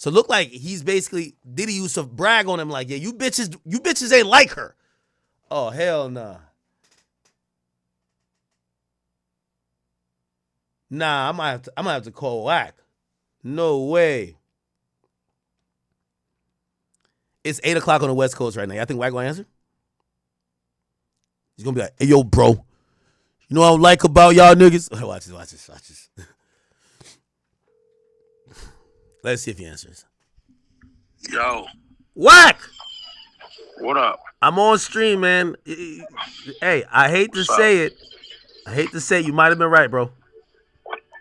So look like he's basically Diddy used to brag on him like, yeah, you bitches ain't like her. Oh hell nah. Nah, I'm gonna have to call Wack. No way. It's 8 o'clock on the West Coast right now. I think Wack gonna answer. He's gonna be like, hey yo, bro. You know what I like about y'all niggas? Watch this. Let's see if he answers. Yo. Wack! What up? I'm on stream, man. Hey, I hate to say it. You might have been right, bro.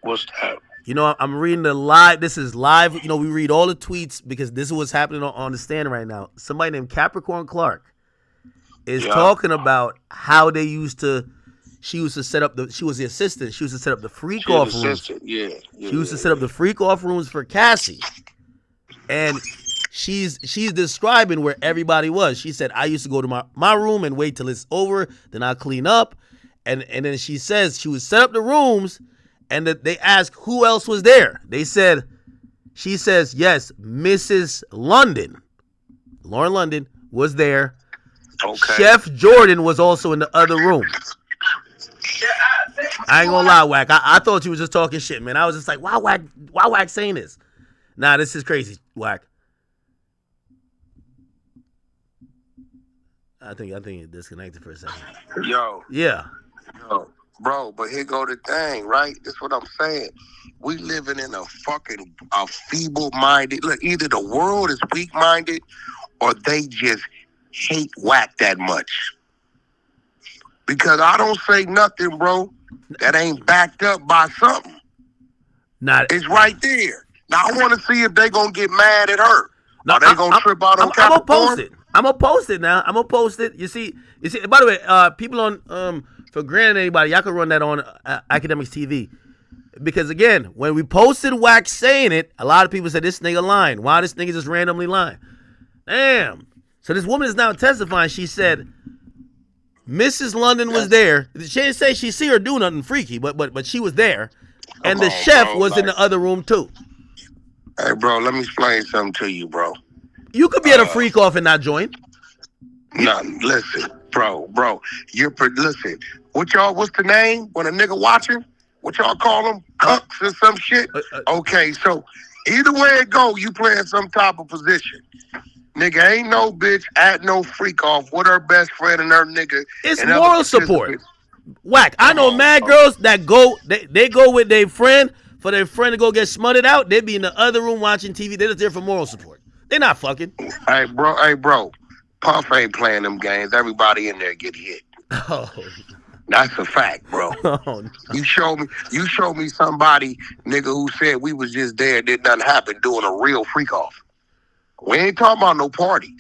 What's that? You know, I'm reading the live. This is live. You know, we read all the tweets because this is what's happening on the stand right now. Somebody named Capricorn Clark is talking about how they she used to set up she was the assistant. She used to set up the freak off rooms. Yeah. She used to set up the freak off rooms for Cassie. And she's describing where everybody was. She said, I used to go to my room and wait till it's over. Then I'll clean up. And then she says she would set up the rooms and that they asked who else was there. She says, yes, Mrs. London, Lauren London was there. Okay. Chef Jordan was also in the other room. I ain't gonna lie, Wack. I thought you was just talking shit, man. I was just like, why Wack saying this? Nah, this is crazy, Wack. I think you disconnected for a second. Yo. Yeah. Yo. Bro, but here go the thing, right? That's what I'm saying. We living in a feeble-minded. Look, either the world is weak-minded or they just hate Wack that much. Because I don't say nothing, bro, that ain't backed up by something. It's right there. Now, I want to see if they going to get mad at her. Are they going to trip out on Capricorn? I'm going to post it. I'm going to post it now. I'm going to post it. You see, by the way, people on, for granted anybody, y'all can run that on Akademiks TV. Because, again, when we posted Wack saying it, a lot of people said, this nigga lying. Why this nigga just randomly lying? Damn. So this woman is now testifying. She said Mrs. London was there. She didn't say she see her do nothing freaky, but she was there. And the chef was in the other room, too. Hey, bro, let me explain something to you, bro. You could be at a freak off and not join. No, listen, bro. Listen. What's the name when a nigga watching? What y'all call them? Cucks or some shit? Okay, so either way it go, you playing some type of position. Nigga, ain't no bitch at no freak off with her best friend and her nigga. It's moral support. Wack, I know mad girls that go, they go with their friend for their friend to go get smutted out. They be in the other room watching TV. They're just there for moral support. They're not fucking. Hey, bro. Puff ain't playing them games. Everybody in there get hit. Oh. That's a fact, bro. Oh, no. You show me somebody, nigga, who said we was just there, did nothing happen, doing a real freak off. We ain't talking about no party.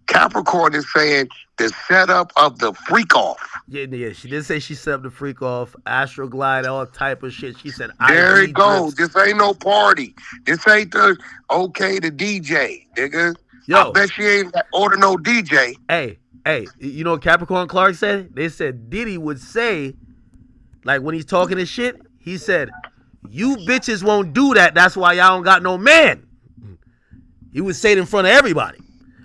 Capricorn is saying the setup of the freak off. Yeah. She did say she set up the freak off, Astro Glide, all type of shit. She said, there it goes. This ain't no party. This ain't the DJ, nigga. Yo. I bet she ain't order no DJ. Hey, you know what Capricorn Clark said? They said Diddy would say, like when he's talking his shit, he said, you bitches won't do that. That's why y'all don't got no man. He would say it in front of everybody.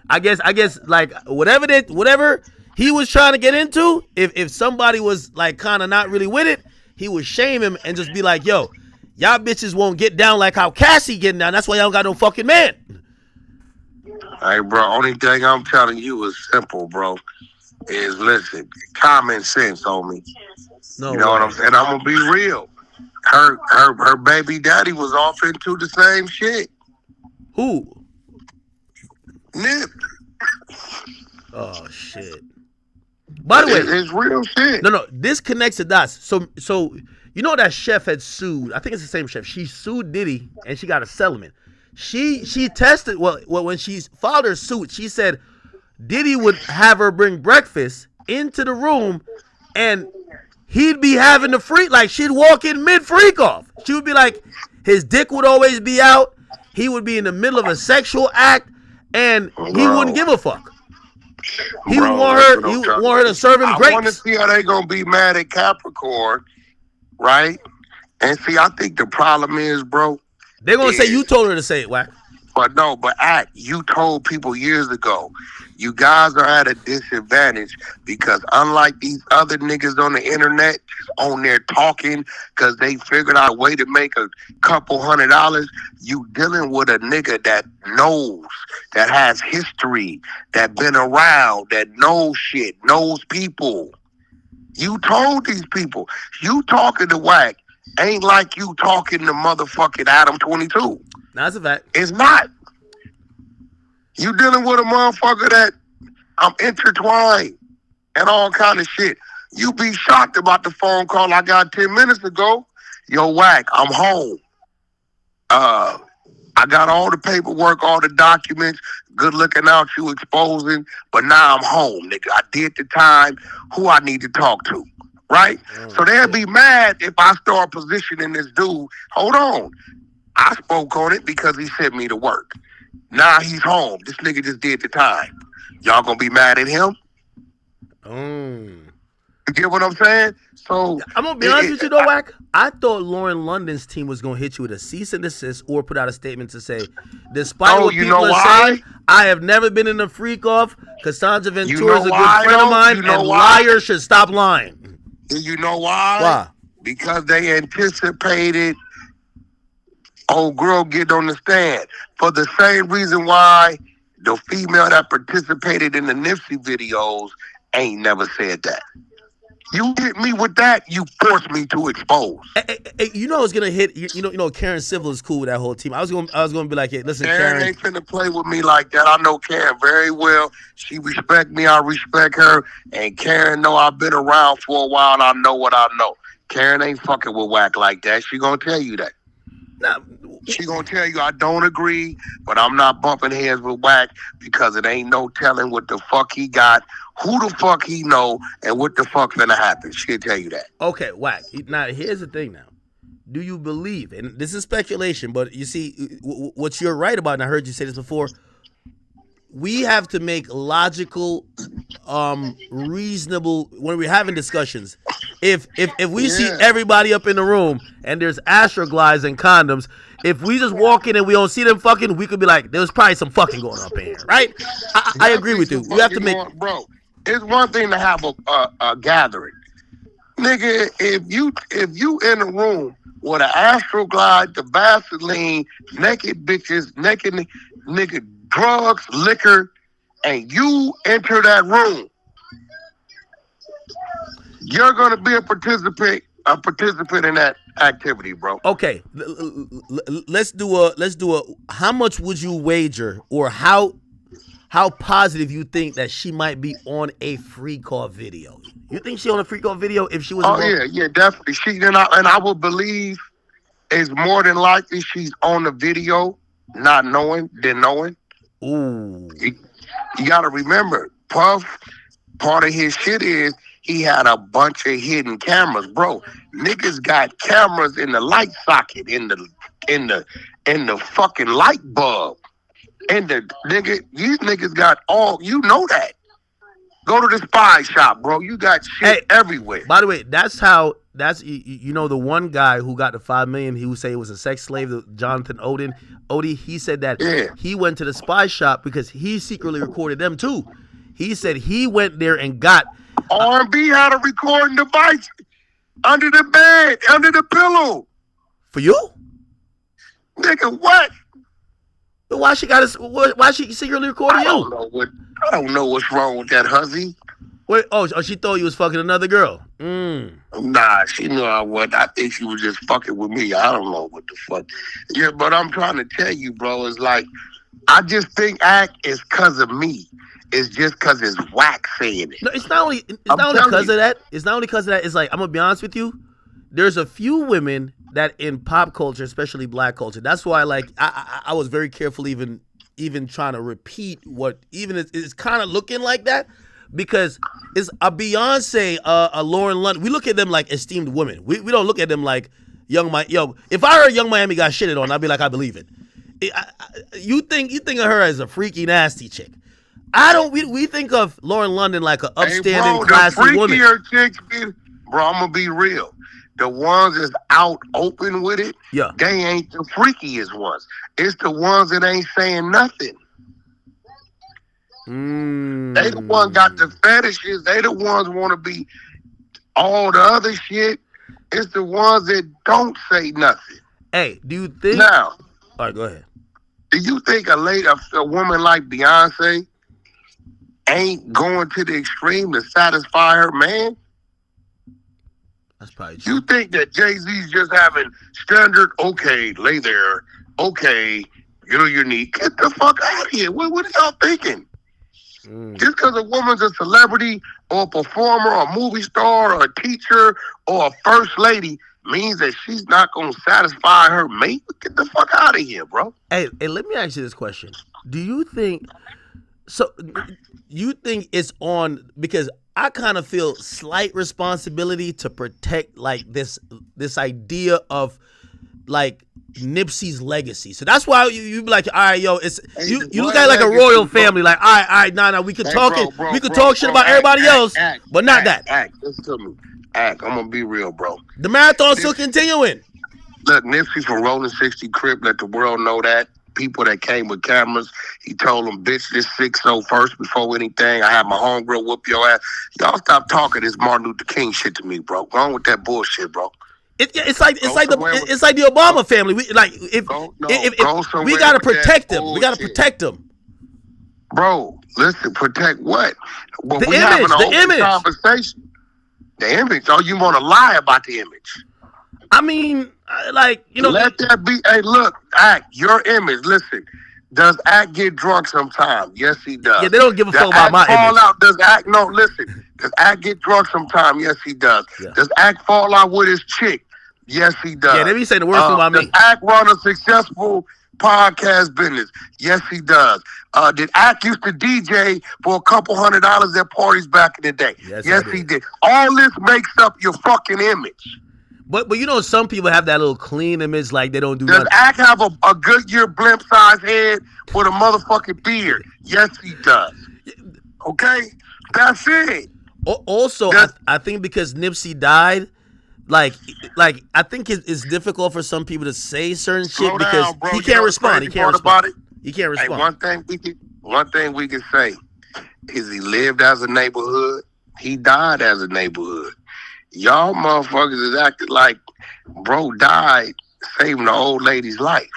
I guess like whatever he was trying to get into, if somebody was like kind of not really with it, he would shame him and just be like, yo, y'all bitches won't get down like how Cassie getting down. That's why y'all don't got no fucking man. Hey, bro, only thing I'm telling you is simple, bro. Is listen, common sense, homie. No, you know what I'm saying? I'm gonna be real. Her baby daddy was off into the same shit. Who? Nip. Oh shit. By the way, it's real shit. No, this connects the dots. So you know that chef had sued. I think it's the same chef. She sued Diddy and she got a settlement. She tested when she filed her suit. She said Diddy would have her bring breakfast into the room, and he'd be having the freak, like she'd walk in mid freak off. She would be like, his dick would always be out. He would be in the middle of a sexual act, and he wouldn't give a fuck. He would want her to serve him grapes. I want to see how they gonna be mad at Capricorn, right? And see, I think the problem is, bro. They're gonna say you told her to say it, Wack. But Act, you told people years ago, you guys are at a disadvantage because unlike these other niggas on the internet just on there talking because they figured out a way to make a couple $100, you dealing with a nigga that knows, that has history, that been around, that knows shit, knows people. You told these people. You talking to Wack ain't like you talking to motherfucking Adam 22. That's a fact. It's not. You dealing with a motherfucker that I'm intertwined and all kind of shit. You be shocked about the phone call I got 10 minutes ago. Yo, Wack, I'm home. I got all the paperwork, all the documents, good looking out, you exposing, but now I'm home, nigga. I did the time, who I need to talk to, right? So they'll be mad if I start positioning this dude. Hold on. I spoke on it because he sent me to work. Now he's home. This nigga just did the time. Y'all gonna be mad at him? You get what I'm saying? So I'm gonna be honest with you though, Wack. I thought Lauren London's team was gonna hit you with a cease and desist or put out a statement to say, despite what people are saying, I have never been in a freak off. Cassandra Ventura is a good friend of mine, and liars should stop lying. Do you know why? Why? Because they anticipated old girl getting on the stand. For the same reason why the female that participated in the Nipsey videos ain't never said that. You hit me with that, you forced me to expose. You know it's gonna hit. You know Karen Civil is cool with that whole team. I was gonna be like, hey, listen, Karen ain't finna play with me like that. I know Karen very well. She respect me, I respect her, and Karen know I've been around for a while and I know what I know. Karen ain't fucking with Wack like that. She gonna tell you that. Nah. She gonna tell you I don't agree, but I'm not bumping heads with Wack because it ain't no telling what the fuck he got, who the fuck he know, and what the fuck gonna happen. She'll tell you that. Okay, Wack. Now here's the thing. Now, do you believe? And this is speculation, but you see, what you're right about. And I heard you say this before. We have to make logical, reasonable when we're having discussions. If we see everybody up in the room and there's astroglides and condoms, if we just walk in and we don't see them fucking, we could be like, there's probably some fucking going on up in here, right? I agree with you. We have to make, bro. It's one thing to have a gathering, nigga. If you in a room with an astroglide, the Vaseline, naked bitches, naked nigga, drugs, liquor, and you enter that room, you're gonna be a participant in that activity, bro. Okay, let's do a. How much would you wager, or how positive you think that she might be on a free call video? You think she on a free call video if she was? Oh yeah, definitely. She and I would believe it's more than likely she's on the video, not knowing than knowing. Ooh. You gotta remember, Puff, part of his shit is he had a bunch of hidden cameras, bro. Niggas got cameras in the light socket, in the fucking light bulb. And these niggas got all, you know that. Go to the spy shop, bro. You got shit everywhere. By the way, that's you know the one guy who got the $5 million. He would say it was a sex slave, Jonathan Odie. He said that he went to the spy shop because he secretly recorded them too. He said he went there and got R&B had a recording device under the bed, under the pillow. For you, nigga, what? Why she secretly recording you? I don't know what's wrong with that hussy. Wait, she thought you was fucking another girl. Nah, she knew I wasn't. I think she was just fucking with me. I don't know what the fuck. Yeah, but I'm trying to tell you, bro, it's like, I just think Act is because of me. It's just because it's Wack saying it. No, it's not only because of that. It's not only because of that. It's like, I'm gonna be honest with you. There's a few women that in pop culture, especially black culture, that's why I was very careful even trying to repeat what even it's kind of looking like that, because it's a Beyonce, a Lauren London. We look at them like esteemed women. We don't look at them like if I heard Young Miami got shitted on, I'd be like, I believe it. You think of her as a freaky nasty chick. I don't. We think of Lauren London like an upstanding, classy woman. The freakier chicks, bro, I'm gonna be real. the ones that's out open with it, Yeah. they ain't the freakiest ones. It's the ones that ain't saying nothing. They the one got the fetishes. They the ones want to be all the other shit. It's the ones that don't say nothing. Hey, do you think? Now, All right, go ahead. do you think a woman like Beyonce ain't going to the extreme to satisfy her man? That's probably true. You think that Jay-Z's just having standard, okay, lay there, okay, get on your knee. Get the fuck out of here. What are y'all thinking? Just because a woman's a celebrity or a performer or a movie star or a teacher or a first lady means that she's not going to satisfy her mate? Get the fuck out of here, bro. Hey, let me ask you this question. Do you think, so you think it's on, because I kind of feel slight responsibility to protect like this idea of like Nipsey's legacy. So that's why you be like, all right, yo, it's you look at it like a royal family, like, all right, nah, we can talk shit about everybody else, but not that. Listen to me. I'm gonna be real, bro. The marathon's still continuing. Look, Nipsey from Rolling 60 Crib, let the world know that. People that came with cameras, he told them, bitch, this 6-0 first before anything. I have my homegirl whoop your ass. Y'all stop talking this Martin Luther King shit to me, bro. Go on with that bullshit, bro. It's like the Obama family. We like if we gotta protect them. We gotta protect them. Bro, listen, protect what? Well, the image. The image. Conversation. The image. Oh, you want to lie about the image? I mean, like, you know. Let that be. Hey, look, Act, your image. Listen, does Act get drunk sometimes? Yes, he does. Yeah, they don't give a fuck about my fall image. Out? Does Act, no, listen. Does Act get drunk sometimes? Yes, he does. Yeah. Does Act fall out with his chick? Yes, he does. Yeah, they be saying the worst thing about me. Does Act run a successful podcast business? Yes, he does. Did Act used to DJ for a couple $100 at parties back in the day? Yes, he did. All this makes up your fucking image. But you know, some people have that little clean image, like they don't do nothing. Does Act have a Goodyear blimp-sized head with a motherfucking beard? Yes, he does. Okay? That's it. Also, I think because Nipsey died, like I think it's difficult for some people to say certain shit because he can't respond. He can't respond. He can't respond. Hey, one thing we can say is he lived as a neighborhood. He died as a neighborhood. Y'all motherfuckers is acting like bro died saving the old lady's life.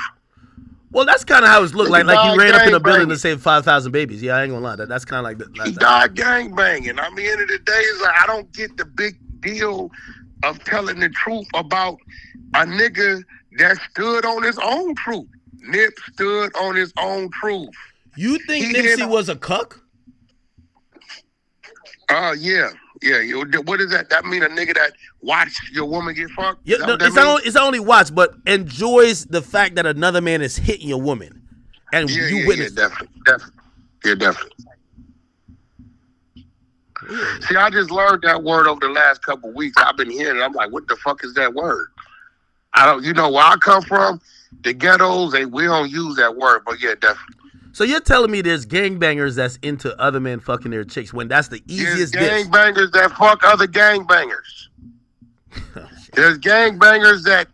Well, that's kind of how it's looked like. Like he ran up in a building to save 5,000 babies. Yeah, I ain't gonna lie. That's kind of like that. He died gang banging. I mean, end of the day, is like, I don't get the big deal of telling the truth about a nigga that stood on his own truth. Nip stood on his own truth. You think Nipsey was a cuck? Yeah. What is that? That mean a nigga that watched your woman get fucked? Yeah, no, it's not only watch, but enjoys the fact that another man is hitting your woman, and you witness. Yeah, definitely. Yeah. See, I just learned that word over the last couple of weeks. I've been hearing it. I'm like, what the fuck is that word? I don't. You know where I come from? The ghettos. We don't use that word, but yeah, definitely. So you're telling me there's gangbangers that's into other men fucking their chicks when that's the easiest There's gangbangers that fuck other gangbangers. There's gangbangers that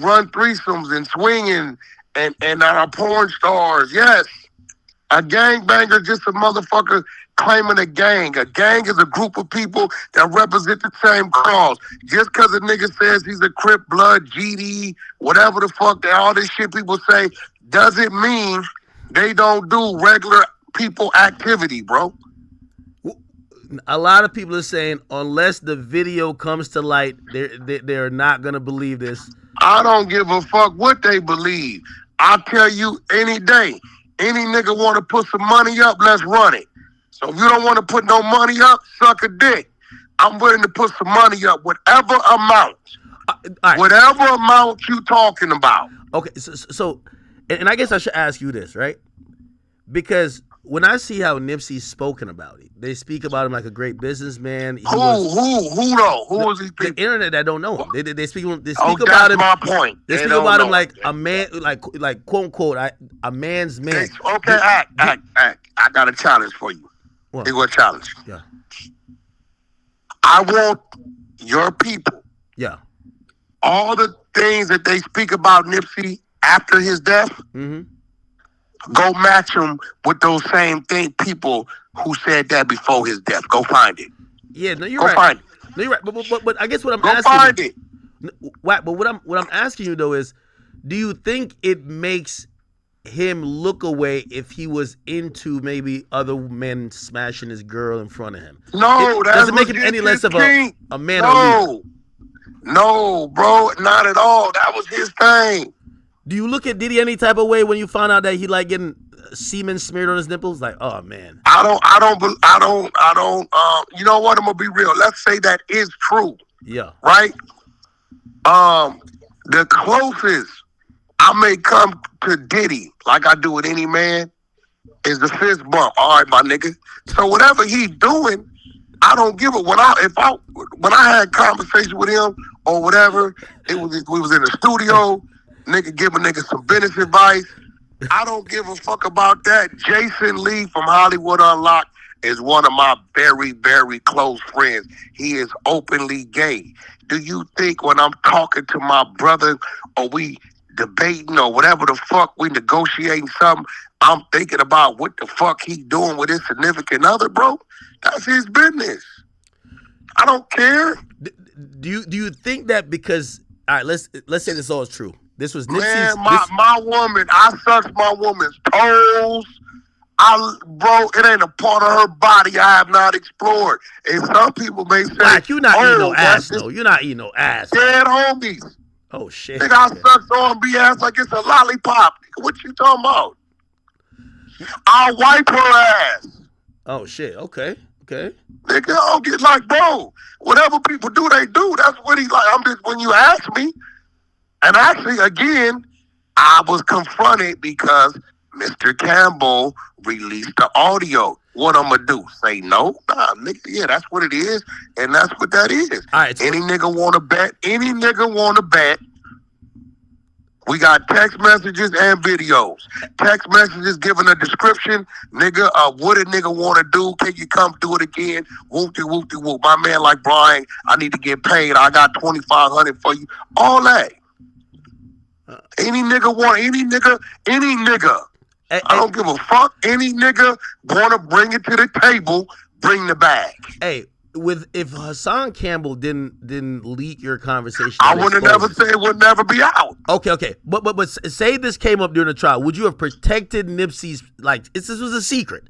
run threesomes and swinging and are porn stars. Yes. A gangbanger just a motherfucker claiming a gang. A gang is a group of people that represent the same cause. Just because a nigga says he's a Crip, Blood, GD, whatever the fuck, all this shit people say, doesn't mean they don't do regular people activity, bro. A lot of people are saying unless the video comes to light, they're not gonna believe this. I don't give a fuck what they believe. I'll tell you any day. Any nigga want to put some money up, let's run it. So if you don't want to put no money up, suck a dick. I'm willing to put some money up, whatever amount. Right. Whatever amount you talking about. Okay, so and I guess I should ask you this, right? Because when I see how Nipsey's spoken about it, they speak about him like a great businessman. Who though? Who was he? The internet that don't know him. They speak about him. My point. They speak about him like a man, like quote unquote, a man's man. Okay, act. I got a challenge for you. What? Here go a challenge. Yeah. I want your people. Yeah. all the things that they speak about Nipsey after his death, Mm-hmm. go match them with those same people who said that before his death. Go find it. Yeah, no, you're Go right. find it. No, you're right. But I guess what I'm Go asking find you, it. but what I'm asking you though is, do you think it makes him look away if he was into maybe other men smashing his girl in front of him? No, Does that it make was him just any less his of thing. a man or a leader? No, no, bro, not at all. That was his thing. Do you look at Diddy any type of way when you find out that he like getting semen smeared on his nipples? Like, oh man. You know what? I'm gonna be real. Let's say that is true, Yeah. right? The closest I may come to Diddy, like I do with any man, is the fist bump. All right, my nigga. So whatever he doing, I don't give a when I had conversation with him or whatever, we was in the studio, nigga give a nigga some business advice. I don't give a fuck about that. Jason Lee from Hollywood Unlocked is one of my very, very close friends. He is openly gay. Do you think when I'm talking to my brother or we debating or whatever the fuck we negotiating something, I'm thinking about what the fuck he doing with his significant other, bro? That's his business. I don't care. Do you think that because all right, let's say this all is true. This was Nipsey's. Man, my woman, I sucks my woman's toes. Bro, it ain't a part of her body I have not explored. And some people may say, Like, you not eating no ass, though. You're not eating no ass. Dead homies. Oh, shit. Nigga, I suck R&B ass like it's a lollipop. What you talking about? I'll wipe her ass. Oh, shit. Okay. Nigga, I don't get like, bro, whatever people do, they do. That's what he like. I'm just, when you ask me, and actually, again, I was confronted because Mr. Campbell released the audio. What I'm gonna do? Say no? Nah, nigga. Yeah, that's what it is, and that's what that is. All right. So any nigga want to bet? Any nigga want to bet? We got text messages and videos. Text messages giving a description, nigga, of what a nigga want to do. Can you come do it again? Whoop-de, whoop-de, whoop. My man like Brian, I need to get paid. I got $2,500 for you. All that. Any nigga. I don't give a fuck. Any nigga want to bring it to the table, bring the bag. Hey, if Hassan Campbell didn't leak your conversation, I would have never said it would never be out. Okay. But say this came up during the trial, would you have protected Nipsey's, like, this was a secret?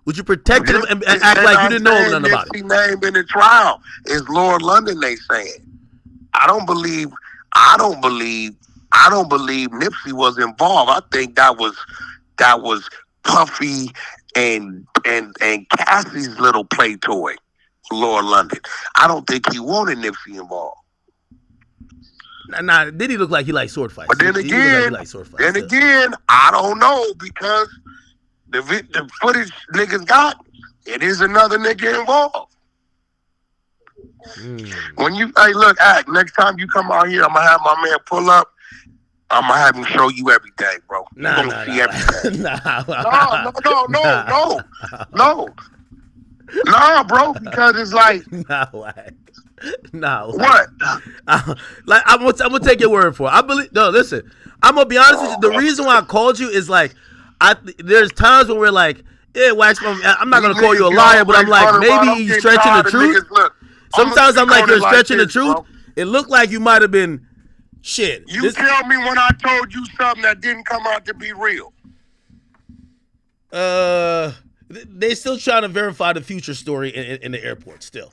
Would you protect him and act like you didn't know nothing about it? Nipsey's name in the trial is Lord London, they saying. I don't believe Nipsey was involved. I think that was Puffy and Cassie's little play toy, Lord London. I don't think he wanted Nipsey involved. Nah, did he look like he liked sword fights? But then again, I don't know, because the footage niggas got, it is another nigga involved. When you, hey, look, Act, next time you come out here, I'm gonna have my man pull up. I'm gonna have him show you everything, bro. You're gonna see everything. No, bro, because it's like, no. What? Like, I'm gonna take your word for it. I believe. No, listen. I'm gonna be honest with you. The reason why I called you is like, there's times when we're like, yeah, Wax, I'm not gonna call you a liar, but I'm like, maybe he's stretching the truth. Sometimes I'm like, you're stretching the truth. Bro. It looked like you might have been. Shit. You tell me when I told you something that didn't come out to be real. They still trying to verify the future story in the airport still.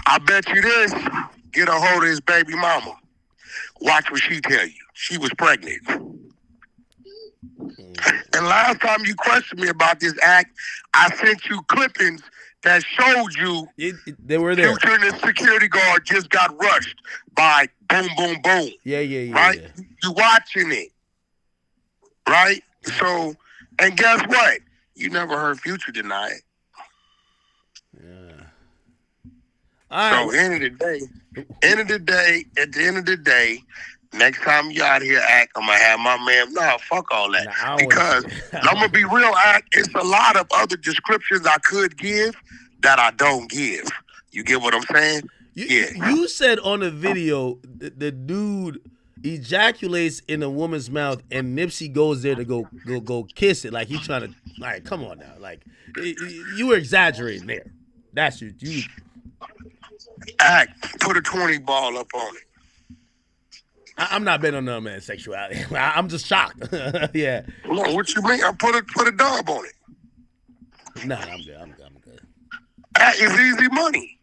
I bet you this. Get a hold of his baby mama. Watch what she tell you. She was pregnant. And last time you questioned me about this act, I sent you clippings that showed you they were there. Future and his security guard just got rushed by boom, boom, boom. Yeah. Right? Yeah. You watching it. Right? So, and guess what? You never heard Future deny it. Yeah. All right. So, at the end of the day, next time you out here, Act, I'm going to have my man, fuck all that. Because I'm going to be real, Act, it's a lot of other descriptions I could give that I don't give. You get what I'm saying? You said on the video the dude ejaculates in a woman's mouth and Nipsey goes there to go kiss it like he's trying to. Like, come on now, like you were exaggerating there. That's you. Act, put a 20 ball up on it. I'm not betting on another man's sexuality. I'm just shocked. Yeah. No, what you mean? I put a dub on it. Nah, I'm good. I'm good. That is easy money.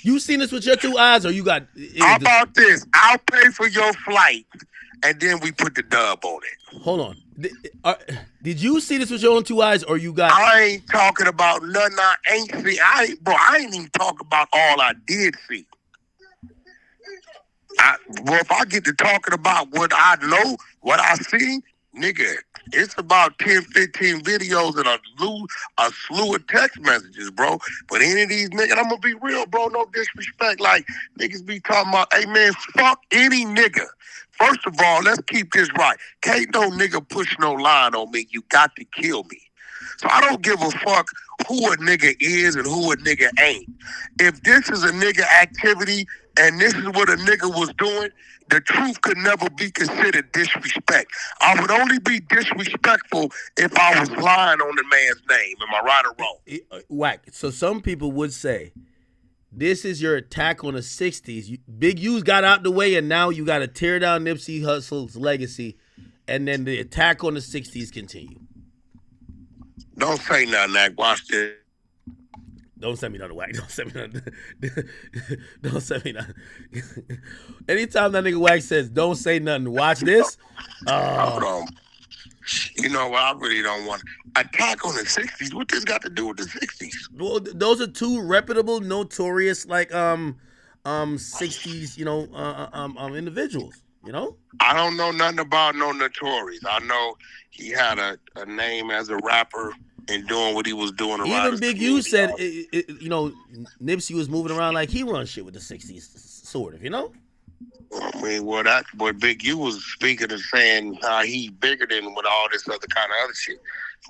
You seen this with your two eyes, or you got? How about this? I'll pay for your flight, and then we put the dub on it. Hold on. Did you see this with your own two eyes, or you got? I ain't talking about nothing I ain't see. I ain't even talking about all I did see. If I get to talking about what I know, what I see, nigga, it's about 10, 15 videos and a slew of text messages, bro. But any of these niggas, I'm gonna be real, bro, no disrespect. Like, niggas be talking about, hey man, fuck any nigga. First of all, let's keep this right. Can't no nigga push no line on me. You got to kill me. So I don't give a fuck who a nigga is and who a nigga ain't. If this is a nigga activity and this is what a nigga was doing, the truth could never be considered disrespect. I would only be disrespectful if I was lying on the man's name. Am I right or wrong? Whack. So some people would say, this is your attack on the 60s. Big U's got out the way, and now you got to tear down Nipsey Hussle's legacy, and then the attack on the 60s continue. Don't say nothing, Act. Watch this. Don't send me nothing, Whack. Don't send me nothing. Don't send me nothing. Anytime that nigga Whack says, don't say nothing, watch this. Hold on. You know what? I really don't want attack on the 60s. What this got to do with the 60s? Well, those are two reputable, notorious, like 60s, individuals. You know? I don't know nothing about no Notorious. I know he had a name as a rapper and doing what he was doing. Even Big U said, Nipsey was moving around like he run shit with the 60s, sort of, you know? I mean, that boy Big U was speaking and saying how he bigger than with all this other kind of other shit.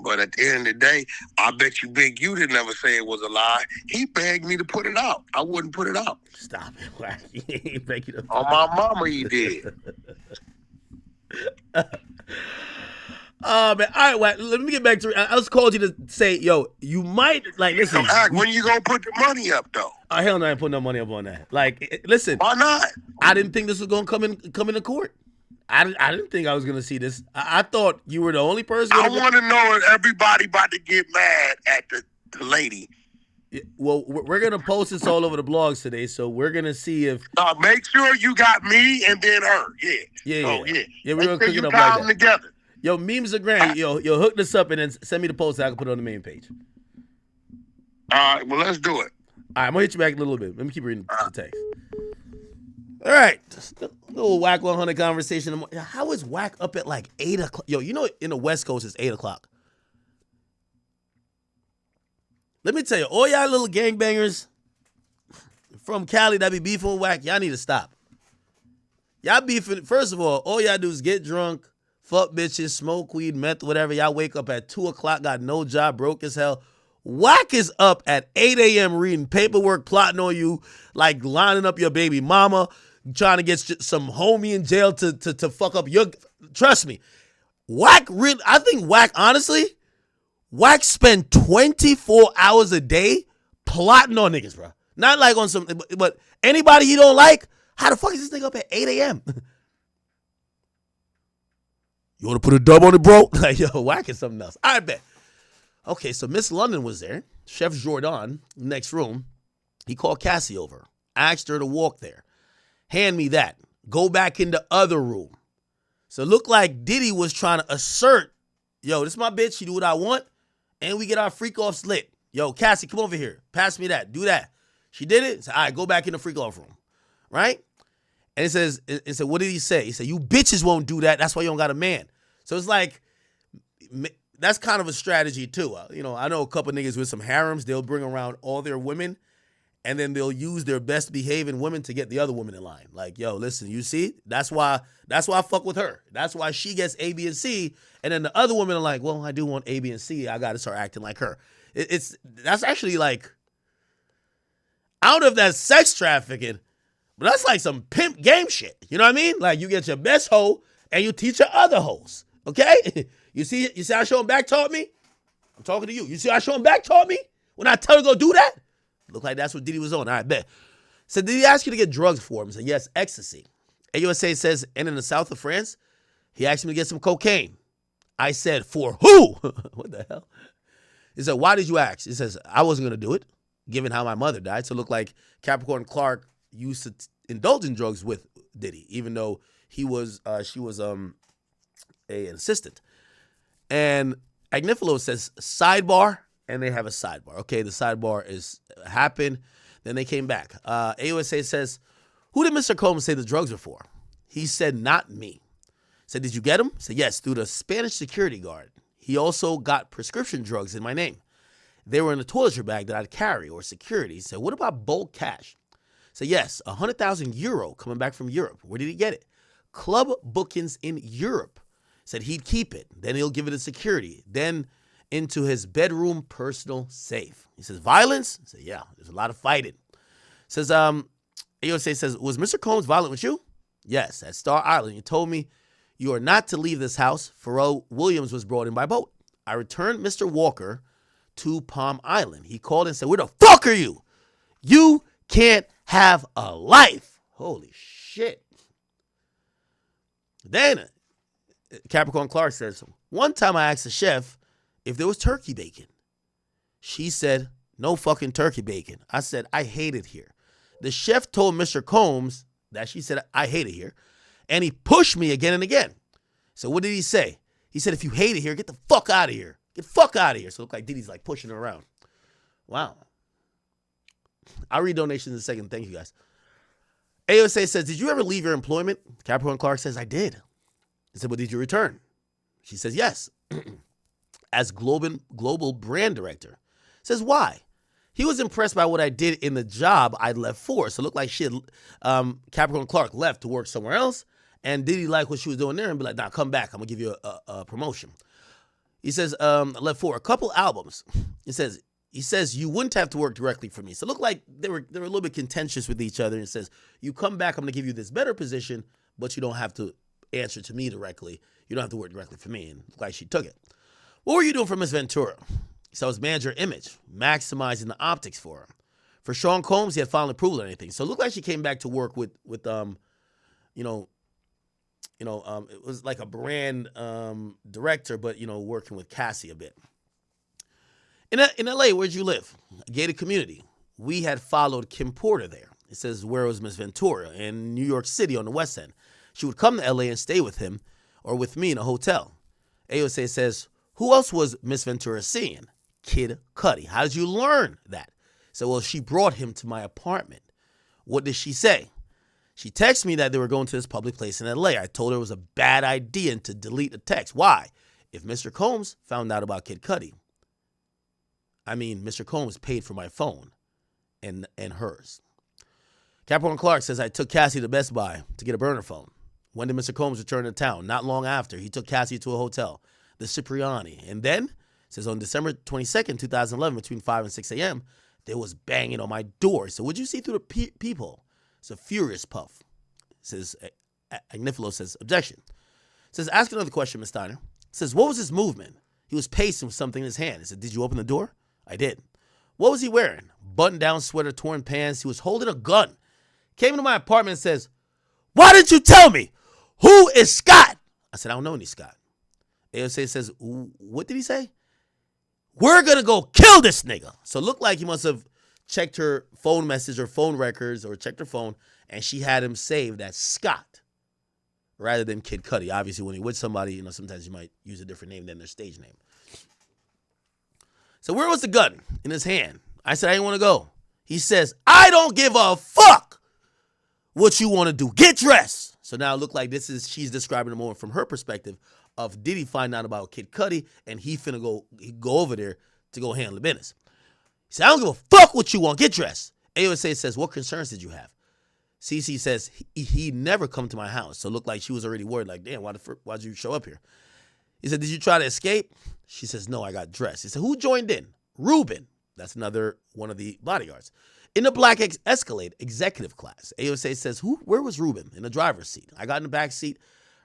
But at the end of the day, I bet you Big U didn't ever say it was a lie. He begged me to put it out. I wouldn't put it out. Stop it. He ain't begging you to on my mama, he did. Oh, man. All right, Wack. Let me get back to it. I just called you to say, yo, you might, like, listen. When you gonna put the money up, though? Hell no, I ain't putting no money up on that. Like, listen. Why not? I didn't think this was gonna come into court. I didn't think I was gonna see this. I thought you were the only person. I want to know if everybody about to get mad at the lady. Well, we're gonna post this all over the blogs today, so we're gonna see if. Make sure you got me and then her. Yeah. We're gonna cook it up like that. Together. Yo, memes are grand. Yo, hook this up and then send me the post so I can put it on the main page. All right, well, let's do it. All right, I'm gonna hit you back in a little bit. Let me keep reading the text. All right, just a little Whack 100 conversation. How is Whack up at like 8 o'clock? Yo, you know in the West Coast it's 8 o'clock. Let me tell you, all y'all little gangbangers from Cali that be beefing with Whack, y'all need to stop. Y'all beefing, first of all y'all do is get drunk, fuck bitches, smoke weed, meth, whatever. Y'all wake up at 2 o'clock, got no job, broke as hell. Whack is up at 8 a.m. reading paperwork, plotting on you, like lining up your baby mama, trying to get some homie in jail to fuck up your. Trust me, Whack really. I think Whack, honestly, Whack spend 24 hours a day plotting on niggas, bro. Not like on some, but anybody he don't like. How the fuck is this nigga up at 8 a.m.? You want to put a dub on it, bro? Like, yo, Whack is something else. I bet. Okay, so Miss London was there. Chef Jordan, next room. He called Cassie over. Asked her to walk there. Hand me that. Go back in the other room. So it looked like Diddy was trying to assert, yo, this is my bitch. She do what I want. And we get our freak offs lit. Yo, Cassie, come over here. Pass me that. Do that. She did it. So, all right, go back in the freak off room. Right? And it said, what did he say? He said, you bitches won't do that. That's why you don't got a man. So it's like, that's kind of a strategy too. I know a couple niggas with some harems. They'll bring around all their women, and then they'll use their best behaving women to get the other women in line. Like, yo, listen, you see, that's why I fuck with her. That's why she gets A, B, and C, and then the other women are like, well, I do want A, B, and C. I got to start acting like her. That's actually like, I don't know if that's sex trafficking, but that's like some pimp game shit. You know what I mean? Like you get your best hoe and you teach your other hoes. Okay? You see how Sean Back taught me? I'm talking to you. You see how Sean Back taught me? When I tell her to go do that? Look like that's what Diddy was on. All right, bet. So did he ask you to get drugs for him? He said, yes, ecstasy. AUSA says, and in the south of France, he asked me to get some cocaine. I said, for who? What the hell? He said, why did you ask? He says, I wasn't going to do it, given how my mother died. So it looked like Capricorn Clark used to indulge in drugs with Diddy, even though she was an assistant. And Agnifilo says, sidebar, and they have a sidebar. Okay, the sidebar is happened. Then they came back. AUSA says, who did Mr. Combs say the drugs were for? He said, not me. Said, did you get him? Said, yes, through the Spanish security guard. He also got prescription drugs in my name. They were in a toiletry bag that I'd carry or security. Said, what about bulk cash? Said, yes, 100,000 euro coming back from Europe. Where did he get it? Club bookings in Europe. Said he'd keep it. Then he'll give it to security. Then into his bedroom personal safe. He says, violence? I said, yeah, there's a lot of fighting. Says, AOSA says, was Mr. Combs violent with you? Yes, at Star Island. You told me you are not to leave this house. Pharrell Williams was brought in by boat. I returned Mr. Walker to Palm Island. He called and said, where the fuck are you? You can't have a life. Holy shit. Then Capricorn Clark says, one time I asked the chef if there was turkey bacon. She said, no fucking turkey bacon. I said, I hate it here. The chef told Mr. Combs that she said, I hate it here. And he pushed me again and again. So what did he say? He said, if you hate it here, get the fuck out of here. Get the fuck out of here. So it looked like Diddy's like pushing her around. Wow. I'll read donations in a second. Thank you guys. AOSA says, did you ever leave your employment? Capricorn Clark says, I did. He said, well, did you return? She says, yes. As global brand director. Says, why? He was impressed by what I did in the job I left for. So it looked like shit. Capricorn Clark left to work somewhere else. And Diddy liked what she was doing there and be like, nah, come back. I'm going to give you a promotion. He says, left for a couple albums. He says, you wouldn't have to work directly for me. So it looked like they were a little bit contentious with each other. And says, you come back, I'm going to give you this better position, but you don't have to answer to me directly. You don't have to work directly for me. And it looked like she took it. What were you doing for Miss Ventura? So it was manager image, maximizing the optics for her. For Sean Combs, he had final approval or anything. So it looked like she came back to work with it was like a brand director, but, working with Cassie a bit. In LA, where'd you live? A gated community. We had followed Kim Porter there. It says, where was Miss Ventura? In New York City on the West End. She would come to LA and stay with him or with me in a hotel. AOSA says, who else was Miss Ventura seeing? Kid Cudi. How did you learn that? So, well, she brought him to my apartment. What did she say? She texted me that they were going to this public place in LA. I told her it was a bad idea and to delete the text. Why? If Mr. Combs found out about Kid Cudi, Mr. Combs paid for my phone and hers. Capricorn Clark says, I took Cassie to Best Buy to get a burner phone. When did Mr. Combs return to town? Not long after. He took Cassie to a hotel, the Cipriani. And then, says on December 22nd, 2011, between 5 and 6 a.m., there was banging on my door. So what'd you see through the peephole? It's a furious puff. Says, Agnifilo says, objection. Says, ask another question, Ms. Steiner. Says, what was his movement? He was pacing with something in his hand. He said, did you open the door? I did. What was he wearing? Button-down sweater, torn pants. He was holding a gun. Came into my apartment and says, why didn't you tell me? Who is Scott? I said, I don't know any Scott. AOC says, what did he say? We're going to go kill this nigga. So it looked like he must have checked her phone message or phone records or checked her phone, and she had him saved as Scott rather than Kid Cudi. Obviously, when you're with somebody, sometimes you might use a different name than their stage name. So where was the gun? In his hand. I said, I didn't want to go. He says, I don't give a fuck what you want to do. Get dressed. So now it looked like she's describing the moment from her perspective of Diddy finding out about Kid Cudi, and he finna go over there to go handle the business. He said, I don't give a fuck what you want. Get dressed. AOSA says, what concerns did you have? CC says, he never come to my house. So it looked like she was already worried, like, damn, why'd you show up here? He said, did you try to escape? She says, no, I got dressed. He said, who joined in? Ruben. That's another one of the bodyguards. In the black Escalade executive class, AUSA says, where was Ruben? In the driver's seat. I got in the back seat.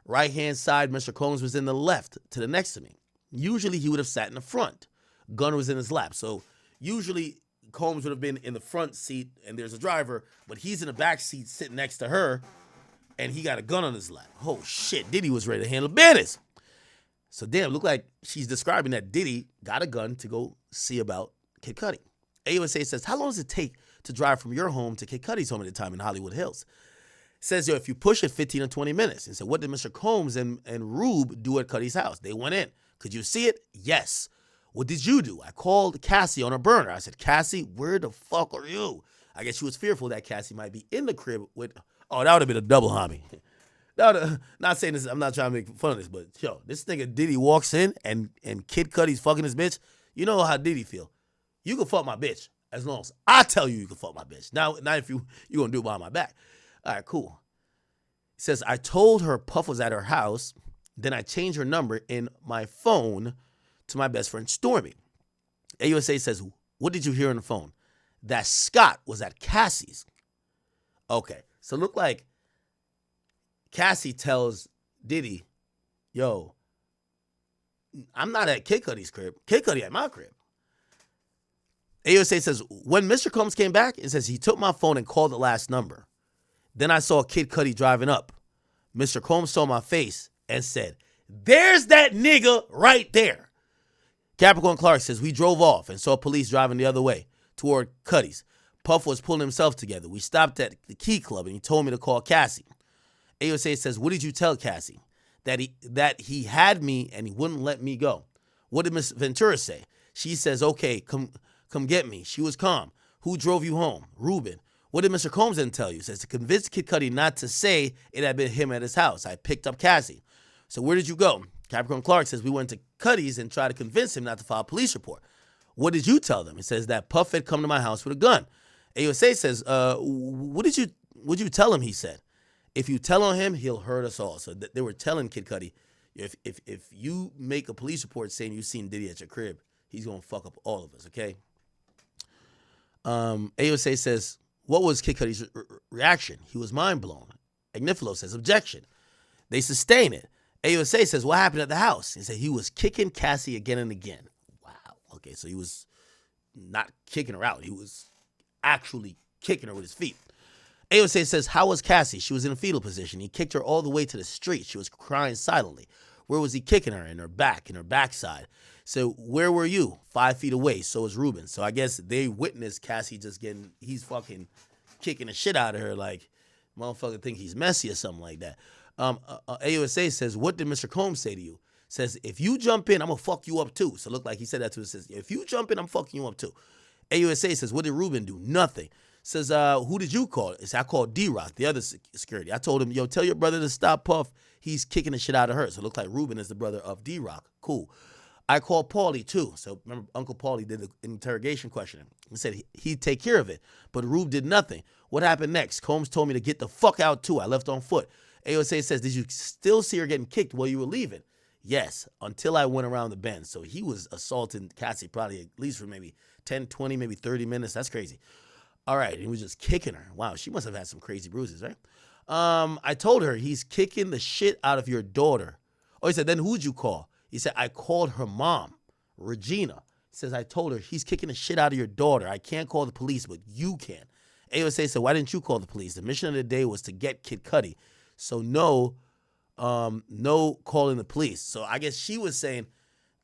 Right-hand side, Mr. Combs was in the left to the next to me. Usually he would have sat in the front. Gun was in his lap. So usually Combs would have been in the front seat and there's a driver, but he's in the back seat sitting next to her and he got a gun on his lap. Oh, shit. Diddy was ready to handle business. So, damn, look like she's describing that Diddy got a gun to go see about Kid Cudi. AUSA says, how long does it take to drive from your home to Kid Cudi's home at the time in Hollywood Hills? Says, if you push it 15 or 20 minutes. And said, what did Mr. Combs and Rube do at Cudi's house? They went in. Could you see it? Yes. What did you do? I called Cassie on her burner. I said, Cassie, where the fuck are you? I guess she was fearful that Cassie might be in the crib with, that would have been a double homie. Not saying this, I'm not trying to make fun of this, but yo, this nigga Diddy walks in and Kid Cudi's fucking his bitch. You know how Diddy feel. You can fuck my bitch as long as I tell you can fuck my bitch. Now if you gonna do it behind my back. All right, cool. He says, I told her Puff was at her house. Then I changed her number in my phone to my best friend Stormy. AUSA says, what did you hear on the phone? That Scott was at Cassie's. Okay, so look like Cassie tells Diddy, yo, I'm not at Kid Cudi's crib. Kid Cudi at my crib. AUSA says, when Mr. Combs came back, it says he took my phone and called the last number. Then I saw Kid Cudi driving up. Mr. Combs saw my face and said, there's that nigga right there. Capricorn Clark says, we drove off and saw police driving the other way toward Cudi's. Puff was pulling himself together. We stopped at the Key Club and he told me to call Cassie. AUSA says, what did you tell Cassie? That he had me and he wouldn't let me go. What did Miss Ventura say? She says, okay, come get me. She was calm. Who drove you home? Ruben. What did Mr. Combs then tell you? Says to convince Kid Cudi not to say it had been him at his house. I picked up Cassie. So where did you go? Capricorn Clark says we went to Cudi's and tried to convince him not to file a police report. What did you tell them? It says that Puff had come to my house with a gun. AUSA says, what you tell him? He said, if you tell on him, he'll hurt us all. So they were telling Kid Cudi, if you make a police report saying you've seen Diddy at your crib, he's gonna fuck up all of us. Okay. AUSA says, what was Kid Cudi's reaction? He was mind blown. Agnifilo says, objection. They sustain it. AUSA says, what happened at the house? He said he was kicking Cassie again and again. Wow. Okay, so he was not kicking her out. He was actually kicking her with his feet. AUSA says, how was Cassie? She was in a fetal position. He kicked her all the way to the street. She was crying silently. Where was he kicking her? In her backside. So where were you? 5 feet away. So was Ruben. So I guess they witnessed Cassie he's fucking kicking the shit out of her like motherfucker think he's messy or something like that. AUSA says, what did Mr. Combs say to you? Says, if you jump in, I'm going to fuck you up too. So it looked like he said that to his sister. If you jump in, I'm fucking you up too. AUSA says, what did Ruben do? Nothing. Says, who did you call? I called D-Rock, the other security. I told him, yo, tell your brother to stop Puff. He's kicking the shit out of her. So it looked like Ruben is the brother of D-Rock. Cool. I called Paulie too. So remember, Uncle Paulie did an interrogation questioning. He said he'd take care of it. But Rube did nothing. What happened next? Combs told me to get the fuck out too. I left on foot. AUSA says, did you still see her getting kicked while you were leaving? Yes, until I went around the bend. So he was assaulting Cassie probably at least for maybe 10, 20, maybe 30 minutes. That's crazy. All right, he was just kicking her. Wow, she must have had some crazy bruises, right? I told her he's kicking the shit out of your daughter. Oh, he said, then who'd you call? He said, I called her mom, Regina. He says, I told her he's kicking the shit out of your daughter. I can't call the police, but you can. AUSA said, why didn't you call the police? The mission of the day was to get Kid Cudi. So no calling the police. So I guess she was saying,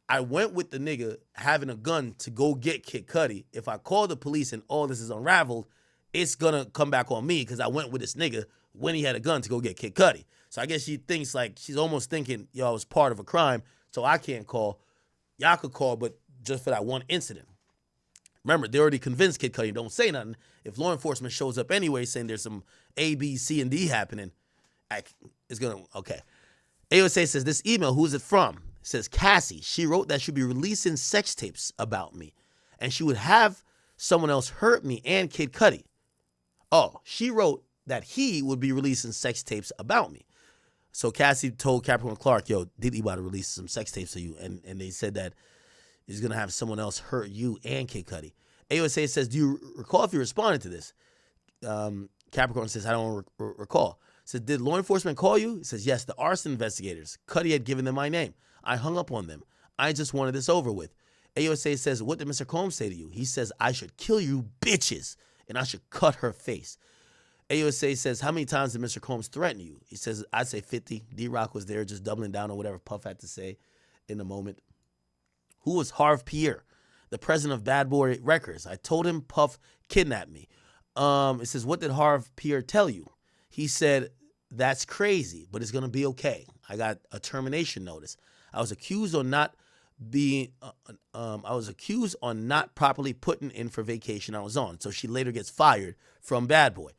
I went with the nigga having a gun to go get Kid Cudi. If I call the police and all this is unraveled, it's gonna come back on me because I went with this nigga when he had a gun to go get Kid Cudi. So I guess she thinks like she's almost thinking, yo, I was part of a crime, so I can't call. Y'all could call, but just for that one incident. Remember, they already convinced Kid Cudi, don't say nothing. If law enforcement shows up anyway saying there's some A, B, C, and D happening, it's gonna, okay. AUSA says, this email, who's it from? It says, Cassie. She wrote that she'd be releasing sex tapes about me. And she would have someone else hurt me and Kid Cudi. Oh, she wrote that he would be releasing sex tapes about me. So Cassie told Capricorn Clark, yo, Diddy about to release some sex tapes of you. And they said that he's going to have someone else hurt you and Kid Cudi. AUSA says, do you recall if you responded to this? Capricorn says, I don't recall. Says, did law enforcement call you? He says, yes, the arson investigators. Cuddy had given them my name. I hung up on them. I just wanted this over with. AUSA says, what did Mr. Combs say to you? He says, I should kill you bitches, and I should cut her face. AUSA says, how many times did Mr. Combs threaten you? He says, I'd say 50. D-Rock was there just doubling down on whatever Puff had to say in the moment. Who was Harv Pierre, the president of Bad Boy Records? I told him Puff kidnapped me. It says, what did Harv Pierre tell you? He said, that's crazy, but it's going to be okay. I got a termination notice. I was accused on not properly putting in for vacation I was on. So she later gets fired from Bad Boy,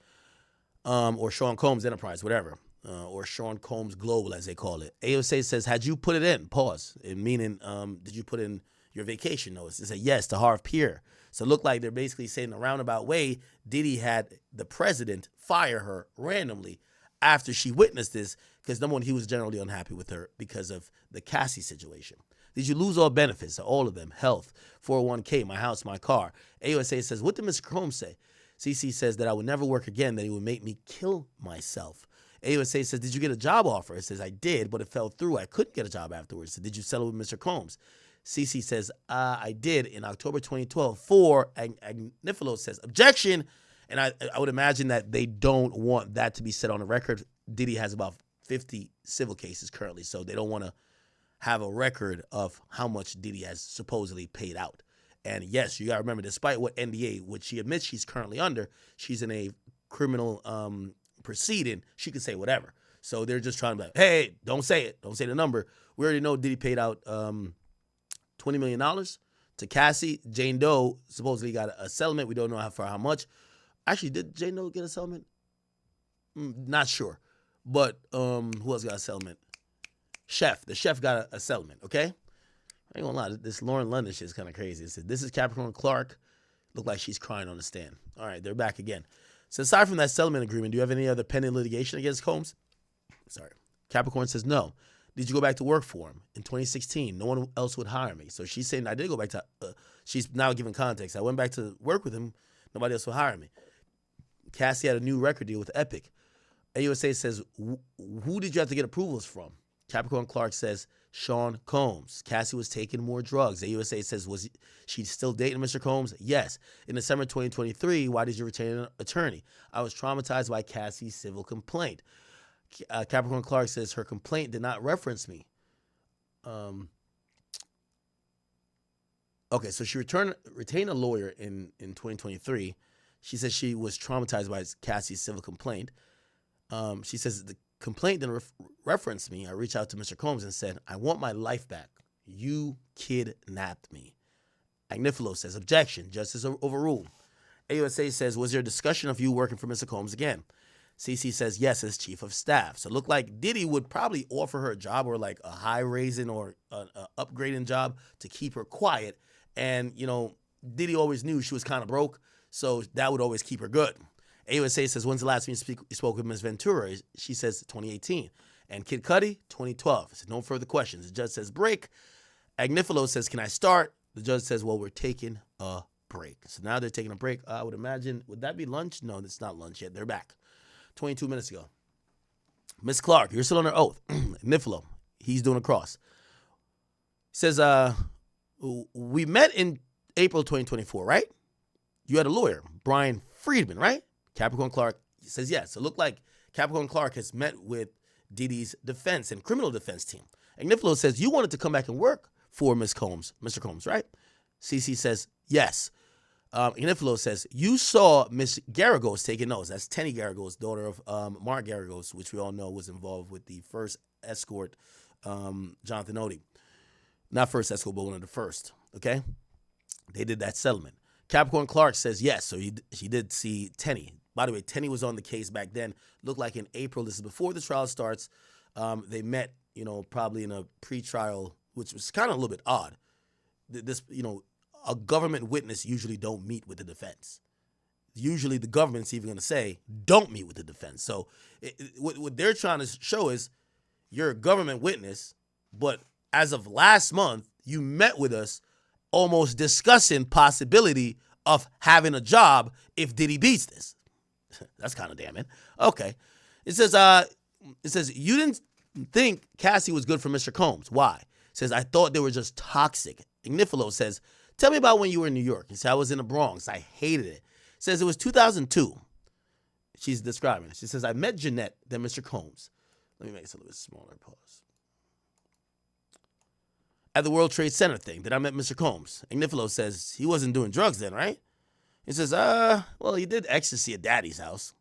or Sean Combs Enterprise, whatever, or Sean Combs Global, as they call it. AOSA says, had you put it in? Pause. Meaning, did you put in your vacation notice? It said, yes, to Harv Pierre. So it looked like they're basically saying in a roundabout way, Diddy had the president fire her randomly after she witnessed this, because number one, he was generally unhappy with her because of the Cassie situation. Did you lose all benefits? All of them. Health, 401k, my house, my car. AUSA says, what did Mr. Combs say? CC says that I would never work again, that he would make me kill myself. AUSA says, did you get a job offer? It says, I did, but it fell through. I couldn't get a job afterwards. So did you settle with Mr. Combs? CC says, I did in October 2012. Agnifilo says, objection. And I would imagine that they don't want that to be set on the record. Diddy has about 50 civil cases currently, so they don't want to have a record of how much Diddy has supposedly paid out. And yes, you got to remember, despite what NDA, which she admits she's currently under, she's in a criminal proceeding, she can say whatever. So they're just trying to be like, hey, don't say it. Don't say the number. We already know Diddy paid out $20 million to Cassie. Jane Doe supposedly got a settlement. We don't know for how much. Actually, did Jane Doe get a settlement? Not sure. But who else got a settlement? Chef. The chef got a settlement, okay? I ain't gonna lie, this Lauren London shit is kind of crazy. It said, this is Capricorn Clark. Looked like she's crying on the stand. All right, they're back again. So aside from that settlement agreement, do you have any other pending litigation against Combs? Sorry. Capricorn says no. Did you go back to work for him? In 2016, no one else would hire me. So she's saying I did go back to, she's now giving context. I went back to work with him. Nobody else would hire me. Cassie had a new record deal with Epic. AUSA says, who did you have to get approvals from? Capricorn Clark says, Sean Combs. Cassie was taking more drugs. AUSA says, was she still dating Mr. Combs? Yes. In December 2023, why did you retain an attorney? I was traumatized by Cassie's civil complaint. Capricorn Clark says her complaint did not reference me. Okay, so she retained a lawyer in 2023. She says she was traumatized by Cassie's civil complaint. She says the complaint didn't reference me. I reached out to Mr. Combs and said, I want my life back. You kidnapped me. Agnifilo says, objection. Justice overruled. AUSA says, was there a discussion of you working for Mr. Combs again? CC says, yes, as chief of staff. So it looked like Diddy would probably offer her a job, or like a high raising or an upgrading job to keep her quiet. And, you know, Diddy always knew she was kind of broke, so that would always keep her good. AUSA says, when's the last time you spoke with Ms. Ventura? She says 2018. And Kid Cudi, 2012. So no further questions. The judge says break. Agnifilo says, can I start? The judge says, well, we're taking a break. So now they're taking a break. I would imagine, would that be lunch? No, it's not lunch yet. They're back 22 minutes ago. Miss Clark, you're still under oath. Agnifilo, he's doing a cross. He says, we met in April 2024, right? You had a lawyer, Brian Friedman, right? Capricorn Clark says yes. It looked like Capricorn Clark has met with Diddy's defense and criminal defense team. Agnifilo says, you wanted to come back and work for Mr. Combs, right? CC says, yes. Agnifilo says, you saw Miss Garagos taking notes. That's Tenny Garagos, daughter of Mark Garagos, which we all know was involved with the first escort, Jonathan Odie. Not first escort, but one of the first, okay? They did that settlement. Capricorn Clark says yes, so she did see Tenny. By the way, Tenny was on the case back then. Looked like in April. This is before the trial starts. They met, you know, probably in a pre-trial, which was kind of a little bit odd. This, you know, a government witness usually don't meet with the defense. Usually the government's even going to say, don't meet with the defense. So what they're trying to show is you're a government witness, but as of last month, you met with us almost discussing possibility of having a job if Diddy beats this. That's kind of damning. Okay. It says, you didn't think Cassie was good for Mr. Combs. Why? It says, I thought they were just toxic. Ignifilo says, tell me about when you were in New York. He said, I was in the Bronx. I hated it. Says it was 2002. She's describing it. She says, I met Jeanette, then Mr. Combs. Let me make this a little bit smaller. Pause. At the World Trade Center thing, then I met Mr. Combs. Ignifilo says, he wasn't doing drugs then, right? He says, well, he did ecstasy at Daddy's house.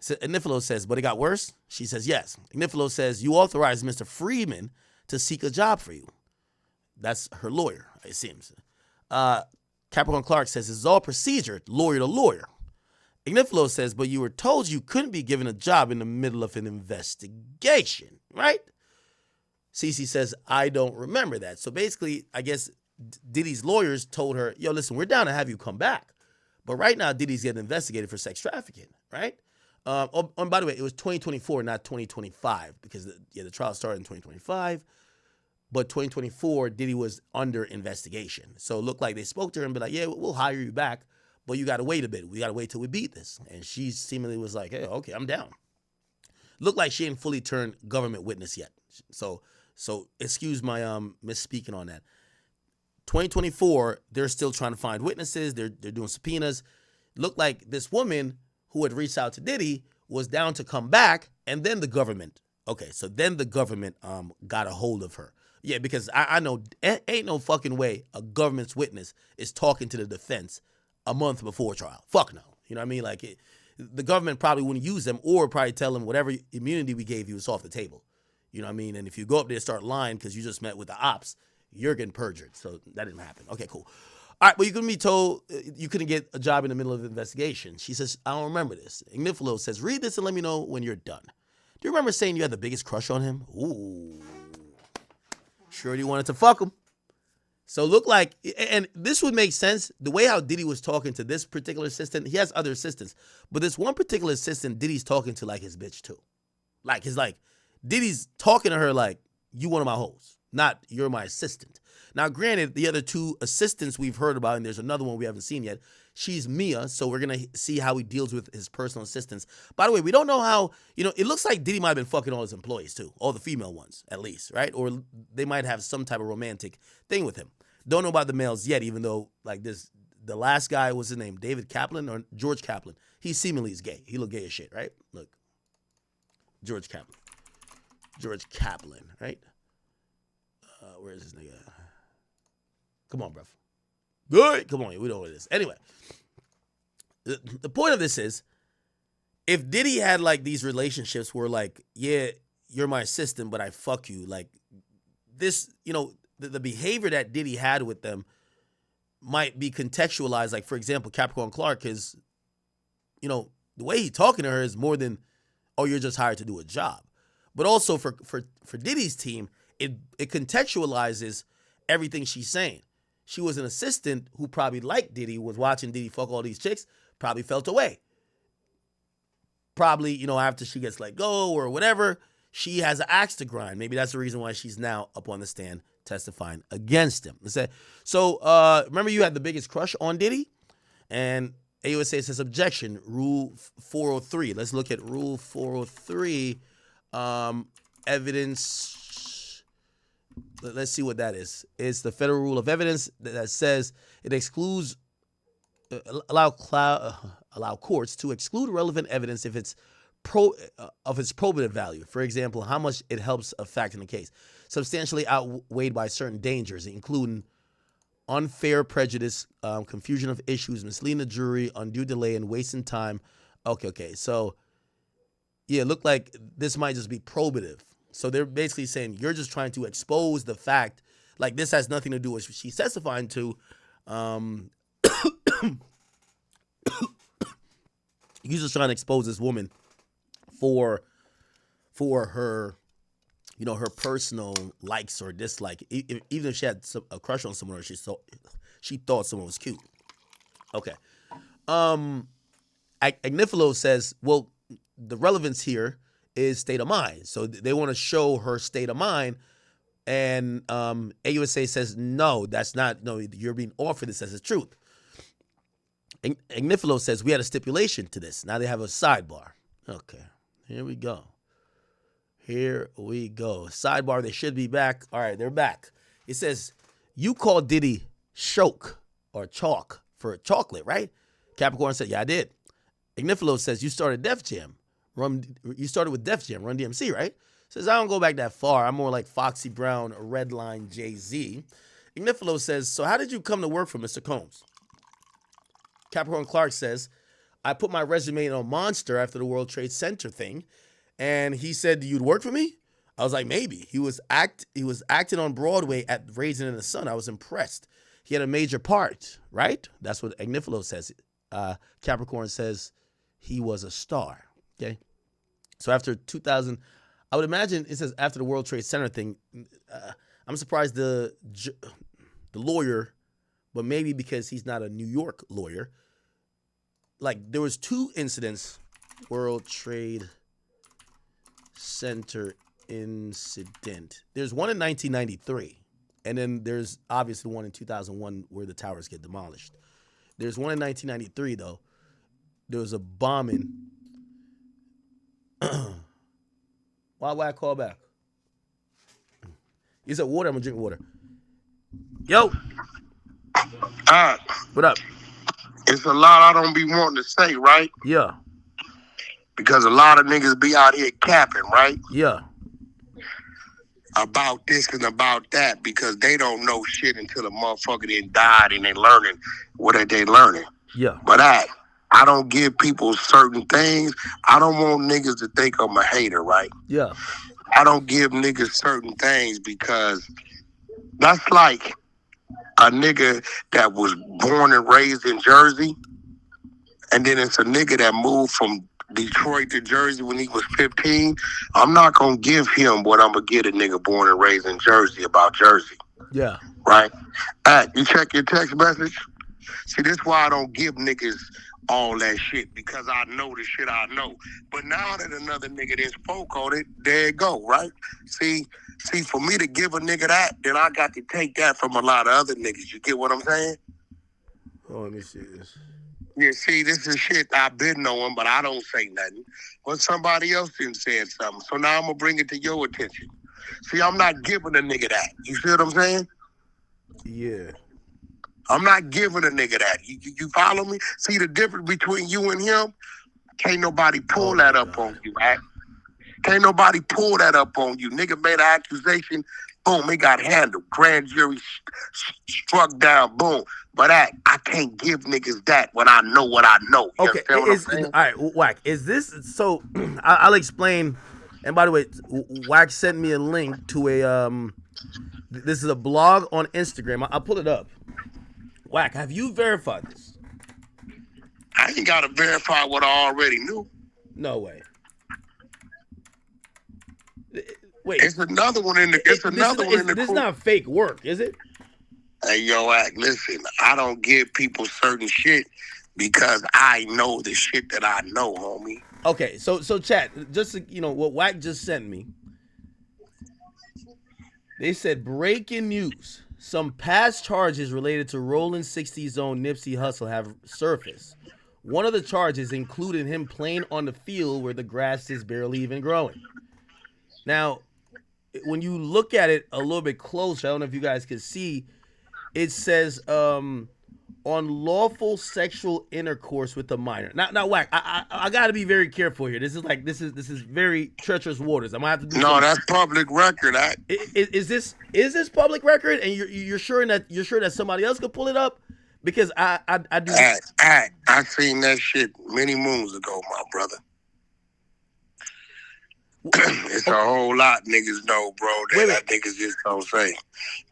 Ignifilo says, but it got worse? She says, yes. Ignifilo says, you authorized Mr. Freeman to seek a job for you. That's her lawyer, it seems. Capricorn Clark says, this is all procedure, lawyer to lawyer. Ignifilo says, but you were told you couldn't be given a job in the middle of an investigation, right? Cece says, I don't remember that. So basically, I guess Diddy's lawyers told her, yo, listen, we're down to have you come back. But right now, Diddy's getting investigated for sex trafficking, right? And by the way, it was 2024, not 2025, because the trial started in 2025. But 2024, Diddy was under investigation. So it looked like they spoke to her and be like, yeah, we'll hire you back, but you got to wait a bit. We got to wait till we beat this. And she seemingly was like, hey, okay, I'm down. Looked like she didn't fully turn government witness yet. So excuse my misspeaking on that. 2024, they're still trying to find witnesses. They're doing subpoenas. Looked like this woman who had reached out to Diddy was down to come back, and then the government. Okay, so then the government got a hold of her. Yeah, because I know ain't no fucking way a government's witness is talking to the defense a month before trial. Fuck no. You know what I mean? Like, the government probably wouldn't use them or probably tell them whatever immunity we gave you is off the table. You know what I mean? And if you go up there and start lying because you just met with the ops, you're getting perjured. So that didn't happen. Okay, cool. All right, but you couldn't be told you couldn't get a job in the middle of an investigation. She says, I don't remember this. Ignifilo says, read this and let me know when you're done. Do you remember saying you had the biggest crush on him? Ooh. Sure you wanted to fuck him. So look like, and this would make sense, the way how Diddy was talking to this particular assistant. He has other assistants, but this one particular assistant, Diddy's talking to like his bitch too. Like, Diddy's talking to her like, you one of my hoes, not you're my assistant. Now, granted, the other two assistants we've heard about, and there's another one we haven't seen yet, she's Mia, so we're going to see how he deals with his personal assistants. By the way, we don't know how, it looks like Diddy might have been fucking all his employees too, all the female ones, at least, right? Or they might have some type of romantic thing with him. Don't know about the males yet, even though, like the last guy, what's his name, David Kaplan or George Kaplan? He seemingly is gay. He look gay as shit, right? Look, George Kaplan, right? Where is this nigga? Come on, bruv. Good. Come on, we know what it is. Anyway, the point of this is, if Diddy had like these relationships where like, yeah, you're my assistant, but I fuck you, like this, the behavior that Diddy had with them might be contextualized. Like, for example, Capricorn Clark is, the way he's talking to her is more than, oh, you're just hired to do a job. But also for Diddy's team, it contextualizes everything she's saying. She was an assistant who probably liked Diddy, was watching Diddy fuck all these chicks, probably felt away. Probably, after she gets let go or whatever, she has an axe to grind. Maybe that's the reason why she's now up on the stand testifying against him. So, remember you had the biggest crush on Diddy? And AUSA says objection, Rule 403. Let's look at Rule 403, evidence. Let's see what that is. It's the federal rule of evidence that says it excludes, allow courts to exclude relevant evidence if it's of its probative value. For example, how much it helps a fact in the case, substantially outweighed by certain dangers, including unfair prejudice, confusion of issues, misleading the jury, undue delay, and wasting time. Okay. So, yeah, it looked like this might just be probative. So they're basically saying you're just trying to expose the fact, like this has nothing to do with what she's testifying to. You're just trying to expose this woman for her, her personal likes or dislike. Even if she had a crush on someone or she thought someone was cute. Okay. Ignifilo says, well, the relevance here is state of mind. So they want to show her state of mind. And AUSA says, no, that's not, no, you're being offered this as the truth. Ignifilo says we had a stipulation to this. Now they have a sidebar. Okay, here we go. Here we go. Sidebar, they should be back. All right, they're back. It says, you called Diddy choke or chalk for chocolate, right? Capricorn said, yeah, I did. Ignifilo says, you started Def Jam. You started with Def Jam, Run DMC, right? Says, I don't go back that far. I'm more like Foxy Brown, Redline, Jay-Z. Ignifilo says, so how did you come to work for Mr. Combs? Capricorn Clark says, I put my resume on Monster after the World Trade Center thing, and he said, you'd work for me? I was like, maybe. He was acting on Broadway at Raisin in the Sun. I was impressed. He had a major part, right? That's what Ignifilo says. Capricorn says he was a star. Okay. So after 2000, I would imagine it says after the World Trade Center thing. I'm surprised the lawyer, but maybe because he's not a New York lawyer. Like there was 2 incidents, World Trade Center incident. There's one in 1993, and then there's obviously one in 2001 where the towers get demolished. There's one in 1993 though. There was a bombing. Why I call back? He said water. I'm gonna drink water. Yo. What up? It's a lot I don't be wanting to say, right? Yeah. Because a lot of niggas be out here capping, right? Yeah. About this and about that because they don't know shit until the motherfucker then died and they learning what are they learning. Yeah. But I don't give people certain things. I don't want niggas to think I'm a hater, right? Yeah. I don't give niggas certain things because that's like a nigga that was born and raised in Jersey, and then it's a nigga that moved from Detroit to Jersey when he was 15. I'm not gonna give him what I'm gonna get a nigga born and raised in Jersey about Jersey. Yeah. Right? You check your text message. See, this is why I don't give niggas all that shit, because I know the shit I know. But now that another nigga then spoke on it, there it go, right? See, for me to give a nigga that, then I got to take that from a lot of other niggas. You get what I'm saying? Oh, let me see this. Yeah, see, this is shit I've been knowing, but I don't say nothing. But somebody else didn't say something. So now I'm going to bring it to your attention. See, I'm not giving a nigga that. You see what I'm saying? Yeah. I'm not giving a nigga that. You follow me? See the difference between you and him? Can't nobody pull that up on you, right? Can't nobody pull that up on you. Nigga made an accusation, boom, it got handled. Grand jury struck down, boom. But I can't give niggas that when I know what I know. You okay, all right, Wack. Is this so? I'll explain. And by the way, Wack sent me a link to a This is a blog on Instagram. I'll pull it up. Wack, have you verified this? I ain't got to verify what I already knew. No way. Wait, it's another one in the. It's another one in the. This is not fake work, is it? Hey, yo, Act, listen. I don't give people certain shit because I know the shit that I know, homie. Okay, so chat. Just what Wack just sent me. They said breaking news. Some past charges related to Rolling 60s own Nipsey Hussle have surfaced. One of the charges included him playing on the field where the grass is barely even growing. Now, when you look at it a little bit closer, I don't know if you guys can see, it says unlawful sexual intercourse with a minor. Now, Wack, I got to be very careful here. This is very treacherous waters. I'm gonna have to do. No, that's public record. Is this public record? And you're sure that somebody else could pull it up? Because I do. I seen that shit many moons ago, my brother. It's a whole lot niggas know, bro, that niggas just don't say.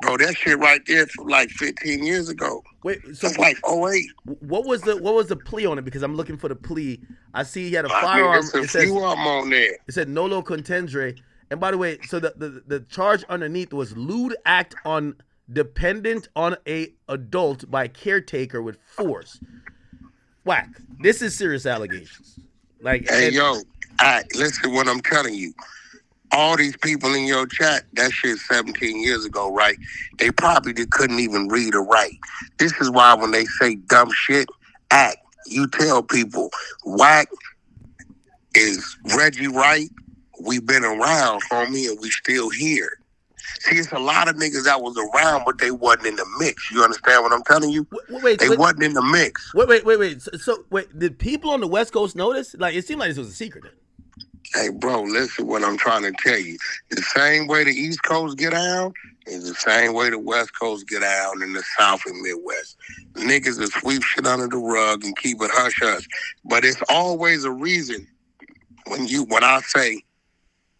Bro, that shit right there from like 15 years ago. Wait, so it's like 08. What was the plea on it? Because I'm looking for the plea. I see he had a firearm. It says on there. It said nolo contendere. And by the way, so the charge underneath was lewd act on dependent on a adult by caretaker with force. Whack. This is serious allegations. Listen what I'm telling you. All these people in your chat, that shit 17 years ago, right? They probably couldn't even read or write. This is why when they say dumb shit, act. You tell people, whack is Reggie Wright. We've been around, homie, and we still here. See, it's a lot of niggas that was around, but they wasn't in the mix. You understand what I'm telling you? They wasn't in the mix. Wait. So, did people on the West Coast notice? Like, it seemed like this was a secret then. Hey, bro, listen what I'm trying to tell you. The same way the East Coast get down is the same way the West Coast get down in the South and Midwest. Niggas will sweep shit under the rug and keep it hush-hush. But it's always a reason when I say,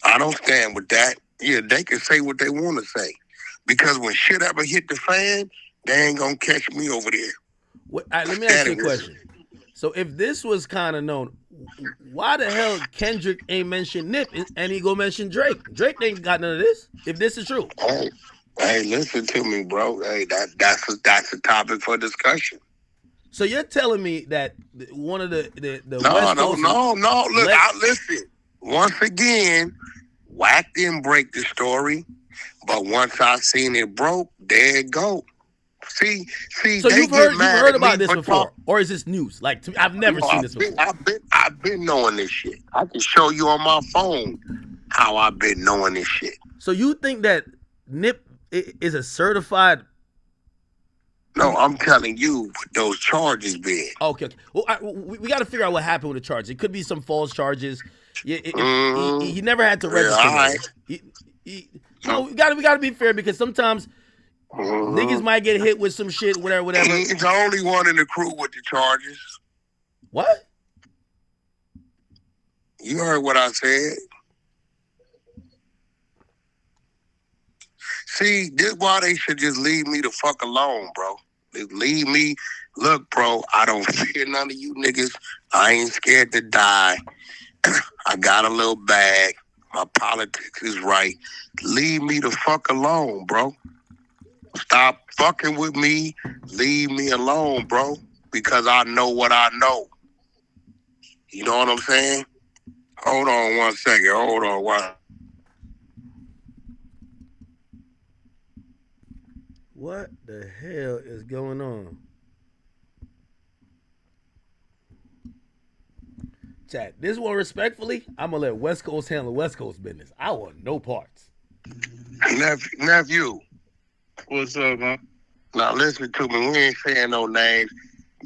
I don't stand with that. Yeah, they can say what they want to say. Because when shit ever hit the fan, they ain't going to catch me over there. Let me ask you a question. So if this was kind of known, why the hell Kendrick ain't mentioned Nip and he go mention Drake? Drake ain't got none of this, if this is true. Hey, listen to me, bro. Hey, that's a topic for discussion. So you're telling me that one of the No, West Coast... No. Look, listen. Once again, Wack didn't break the story, but once I seen it broke, there it go. See. So you've heard about this before, or is this news? Like, I've never seen this before. I've been knowing this shit. I can show you on my phone how I've been knowing this shit. So you think that Nip is a certified? No, I'm telling you what those charges been. Okay. Well, we got to figure out what happened with the charges. It could be some false charges. He never had to register. All right. We got to be fair, because sometimes niggas might get hit with some shit, whatever. He's the only one in the crew with the charges. What? You heard what I said. See, this is why they should just leave me the fuck alone, bro. Just leave me. Look, bro, I don't fear none of you niggas. I ain't scared to die. I got a little bag. My politics is right. Leave me the fuck alone, bro. Stop fucking with me. Leave me alone, bro. Because I know what I know. You know what I'm saying? Hold on one second. Hold on one. What the hell is going on? Chat, this one respectfully, I'm going to let West Coast handle West Coast business. I want no parts. Nephew. What's up, man? Now listen to me. We ain't saying no names.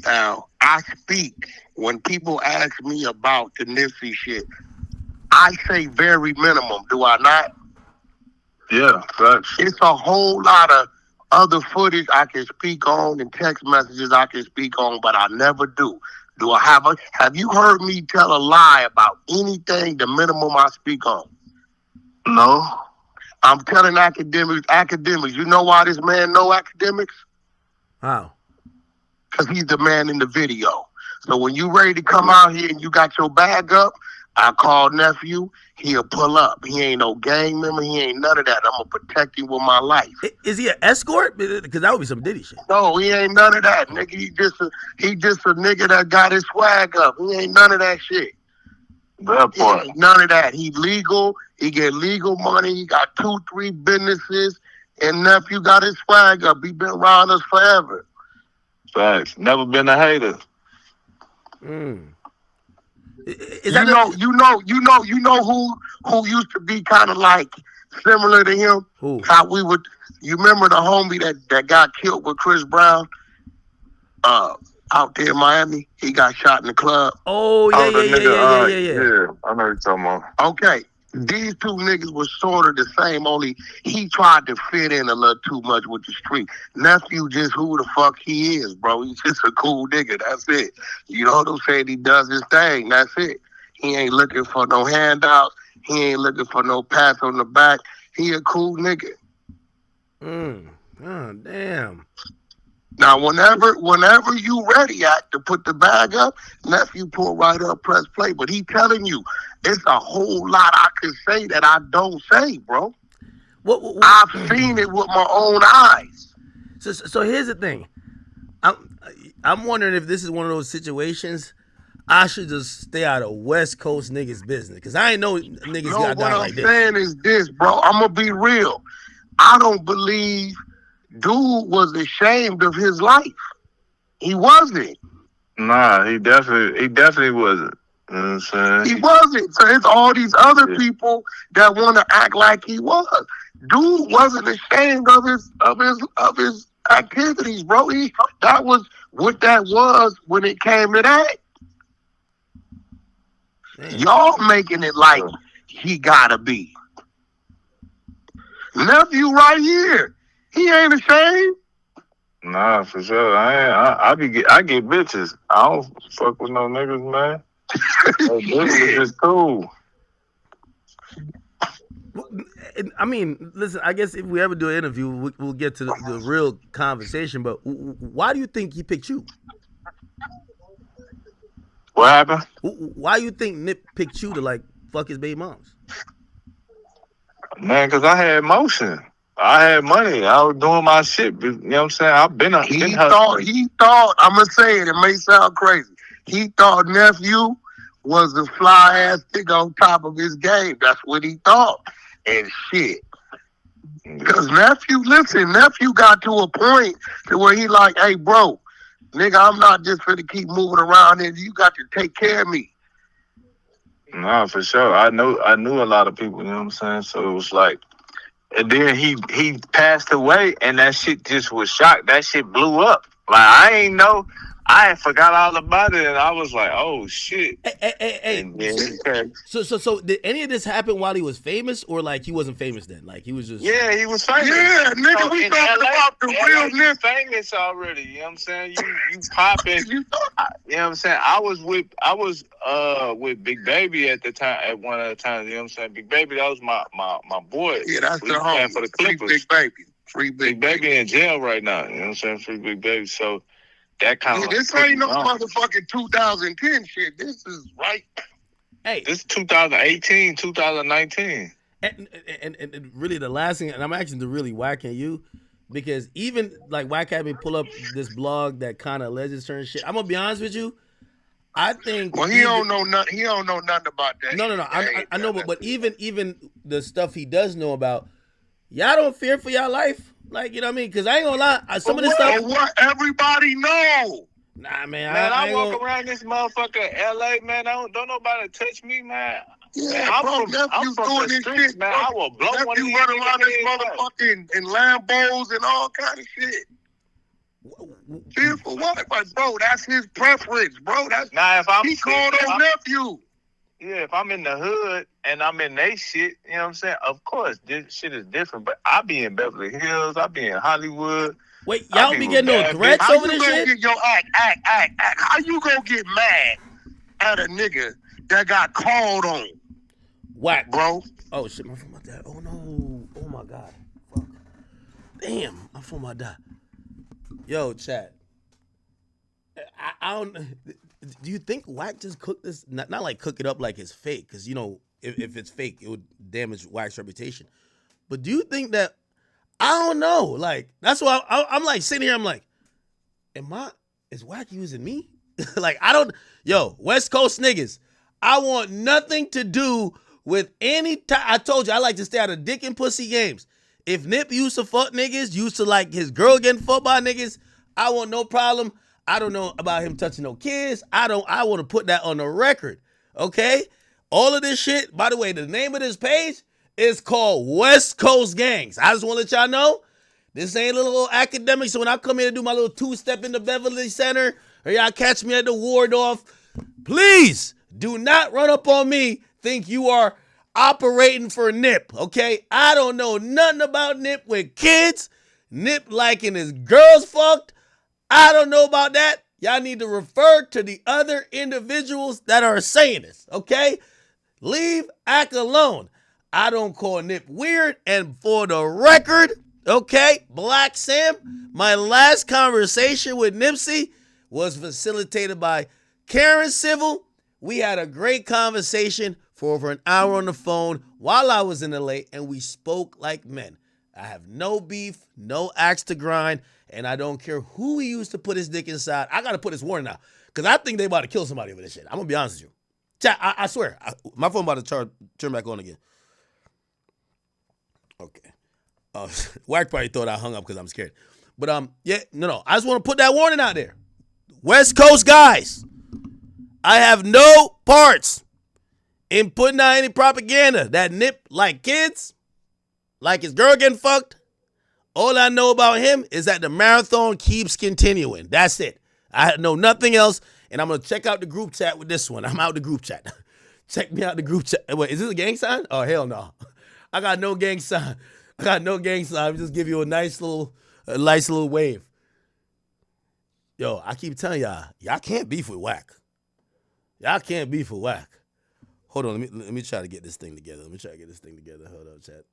Now, I speak. When people ask me about the Nipsey shit, I say very minimum. Do I not? Yeah, facts. It's a whole lot of other footage I can speak on and text messages I can speak on, but I never do. Do I have you heard me tell a lie about anything, the minimum I speak on? No. I'm telling Akademiks, you know why this man know Akademiks? How? Because he's the man in the video. So when you ready to come out here and you got your bag up, I call nephew, he'll pull up. He ain't no gang member, he ain't none of that. I'm going to protect him with my life. Is he an escort? Because that would be some Diddy shit. No, he ain't none of that, nigga. He just a nigga that got his swag up. He ain't none of that shit. That part. None of that. He legal. He get legal money. He got 2-3 businesses. And nephew got his swag up. He been around us forever. Facts. Never been a hater. You know who used to be kind of like similar to him? Who? How we would. You remember the homie that got killed with Chris Brown? Out there in Miami, he got shot in the club. Oh yeah. I know what you're talking about. Okay, these two niggas was sort of the same, only he tried to fit in a little too much with the street. Nephew just who the fuck he is, bro. He's just a cool nigga. That's it. You know what I'm saying? He does his thing. That's it. He ain't looking for no handouts. He ain't looking for no pats on the back. He a cool nigga. Oh, damn. Now, whenever you ready to put the bag up, nephew pull right up, press play. But he telling you, it's a whole lot I can say that I don't say, bro. What? I've seen it with my own eyes. So here's the thing. I'm wondering if this is one of those situations I should just stay out of West Coast niggas' business. Because I ain't know niggas got down like this. What I'm saying is this, bro. I'm going to be real. I don't believe dude was ashamed of his life. He wasn't. Nah, he definitely wasn't. You know what I'm saying? He wasn't. So it's all these other people that want to act like he was. Dude wasn't ashamed of his activities, bro. That was what that was when it came to that. Man. Y'all making it like he gotta be. Nephew right here. He ain't ashamed. Nah, for sure. I get bitches. I don't fuck with no niggas, man. Bitches is cool. I mean, listen, I guess if we ever do an interview, we'll get to the real conversation, but why do you think he picked you? What happened? Why do you think Nip picked you to, like, fuck his baby moms? Man, because I had motion. I had money. I was doing my shit. You know what I'm saying? He thought, I'm going to say it may sound crazy. He thought nephew was a fly ass nigga on top of his game. That's what he thought. And shit. Because nephew got to a point to where he like, hey, bro, nigga, I'm not just finna keep moving around and you got to take care of me. Nah, for sure. I knew a lot of people, you know what I'm saying? So it was like, and then he passed away and that shit just was shocked. That shit blew up. Like I ain't know. I had forgot all about it and I was like, oh shit. Hey. So did any of this happen while he was famous, or like he wasn't famous then? Like he was just he was famous. Yeah, nigga, we talking about the real nigga. Famous already, you know what I'm saying? You popping. You know what I'm saying? I was with Big Baby at the time, at one of the times, you know what I'm saying? Big Baby, that was my boy. Yeah, that's the home for the Clippers. Free Big Baby in jail right now, you know what I'm saying? Free Big Baby. So that kind of this ain't no motherfucking 2010 shit. This is right. Hey, this is 2018, 2019. And really the last thing, and I'm actually really whacking you, because even like Whack had me pull up this blog that kind of alleges certain shit. I'm gonna be honest with you. I think he don't know nothing. He don't know nothing about that. No. I know, but even the stuff he does know about, y'all don't fear for y'all life. Like, you know what I mean? Because I ain't gonna lie, some of this stuff. What everybody know. Nah, man. I walk around this motherfucker LA, man. Don't nobody touch me, man. Yeah, I'm bro, from doing this streets, shit, man. I will blow one of these running around this motherfucking in Lambos and all kind of shit. Fearful what? But bro, that's his preference, bro. That's now if I'm he called on nephew. Yeah, if I'm in the hood and I'm in they shit, you know what I'm saying? Of course, this shit is different. But I be in Beverly Hills, I be in Hollywood. Wait, y'all be getting no threats over this shit? Get your act. How you gonna get mad at a nigga that got called on? Whack, bro. Oh shit, my phone about that. Oh no. Oh my god. Fuck. Damn, my phone about that. Yo, chat. I don't. Do you think Wack just cooked this? Not like cook it up like it's fake, because you know if it's fake, it would damage Wack's reputation. But do you think that? I don't know. Like that's why I'm like sitting here. I'm like, is Wack using me? Like I don't. Yo, West Coast niggas, I want nothing to do with any time. I told you I like to stay out of dick and pussy games. If Nip used to fuck niggas, used to like his girl getting fucked by niggas, I want no problem. I don't know about him touching no kids. I want to put that on the record. Okay? All of this shit, by the way, the name of this page is called West Coast Gangs. I just want to let y'all know, this ain't a little academic. So when I come here to do my little two-step in the Beverly Center, or y'all catch me at the Waldorf, please do not run up on me, think you are operating for Nip, okay? I don't know nothing about Nip with kids. Nip liking his girls fucked. I don't know about that. Y'all need to refer to the other individuals that are saying this, okay? Leave Ack alone. I don't call Nip weird. And for the record, okay, Black Sam, my last conversation with Nipsey was facilitated by Karen Civil. We had a great conversation for over an hour on the phone while I was in LA, and we spoke like men. I have no beef, no axe to grind, and I don't care who he used to put his dick inside. I got to put his warning out, because I think they about to kill somebody over this shit. I'm going to be honest with you. Chat, I swear, my phone about to turn back on again. Okay. Wack probably thought I hung up because I'm scared. But, yeah, no. I just want to put that warning out there. West Coast guys, I have no parts in putting out any propaganda that Nip like kids, like his girl getting fucked. All I know about him is that the marathon keeps continuing. That's it. I know nothing else, and I'm going to check out the group chat with this one. I'm out the group chat. Check me out the group chat. Wait, is this a gang sign? Oh, hell no. I got no gang sign. I'm just give you a nice little wave. Yo, I keep telling y'all can't beef with whack. Y'all can't beef with whack. Hold on, let me try to get this thing together. Hold up, chat.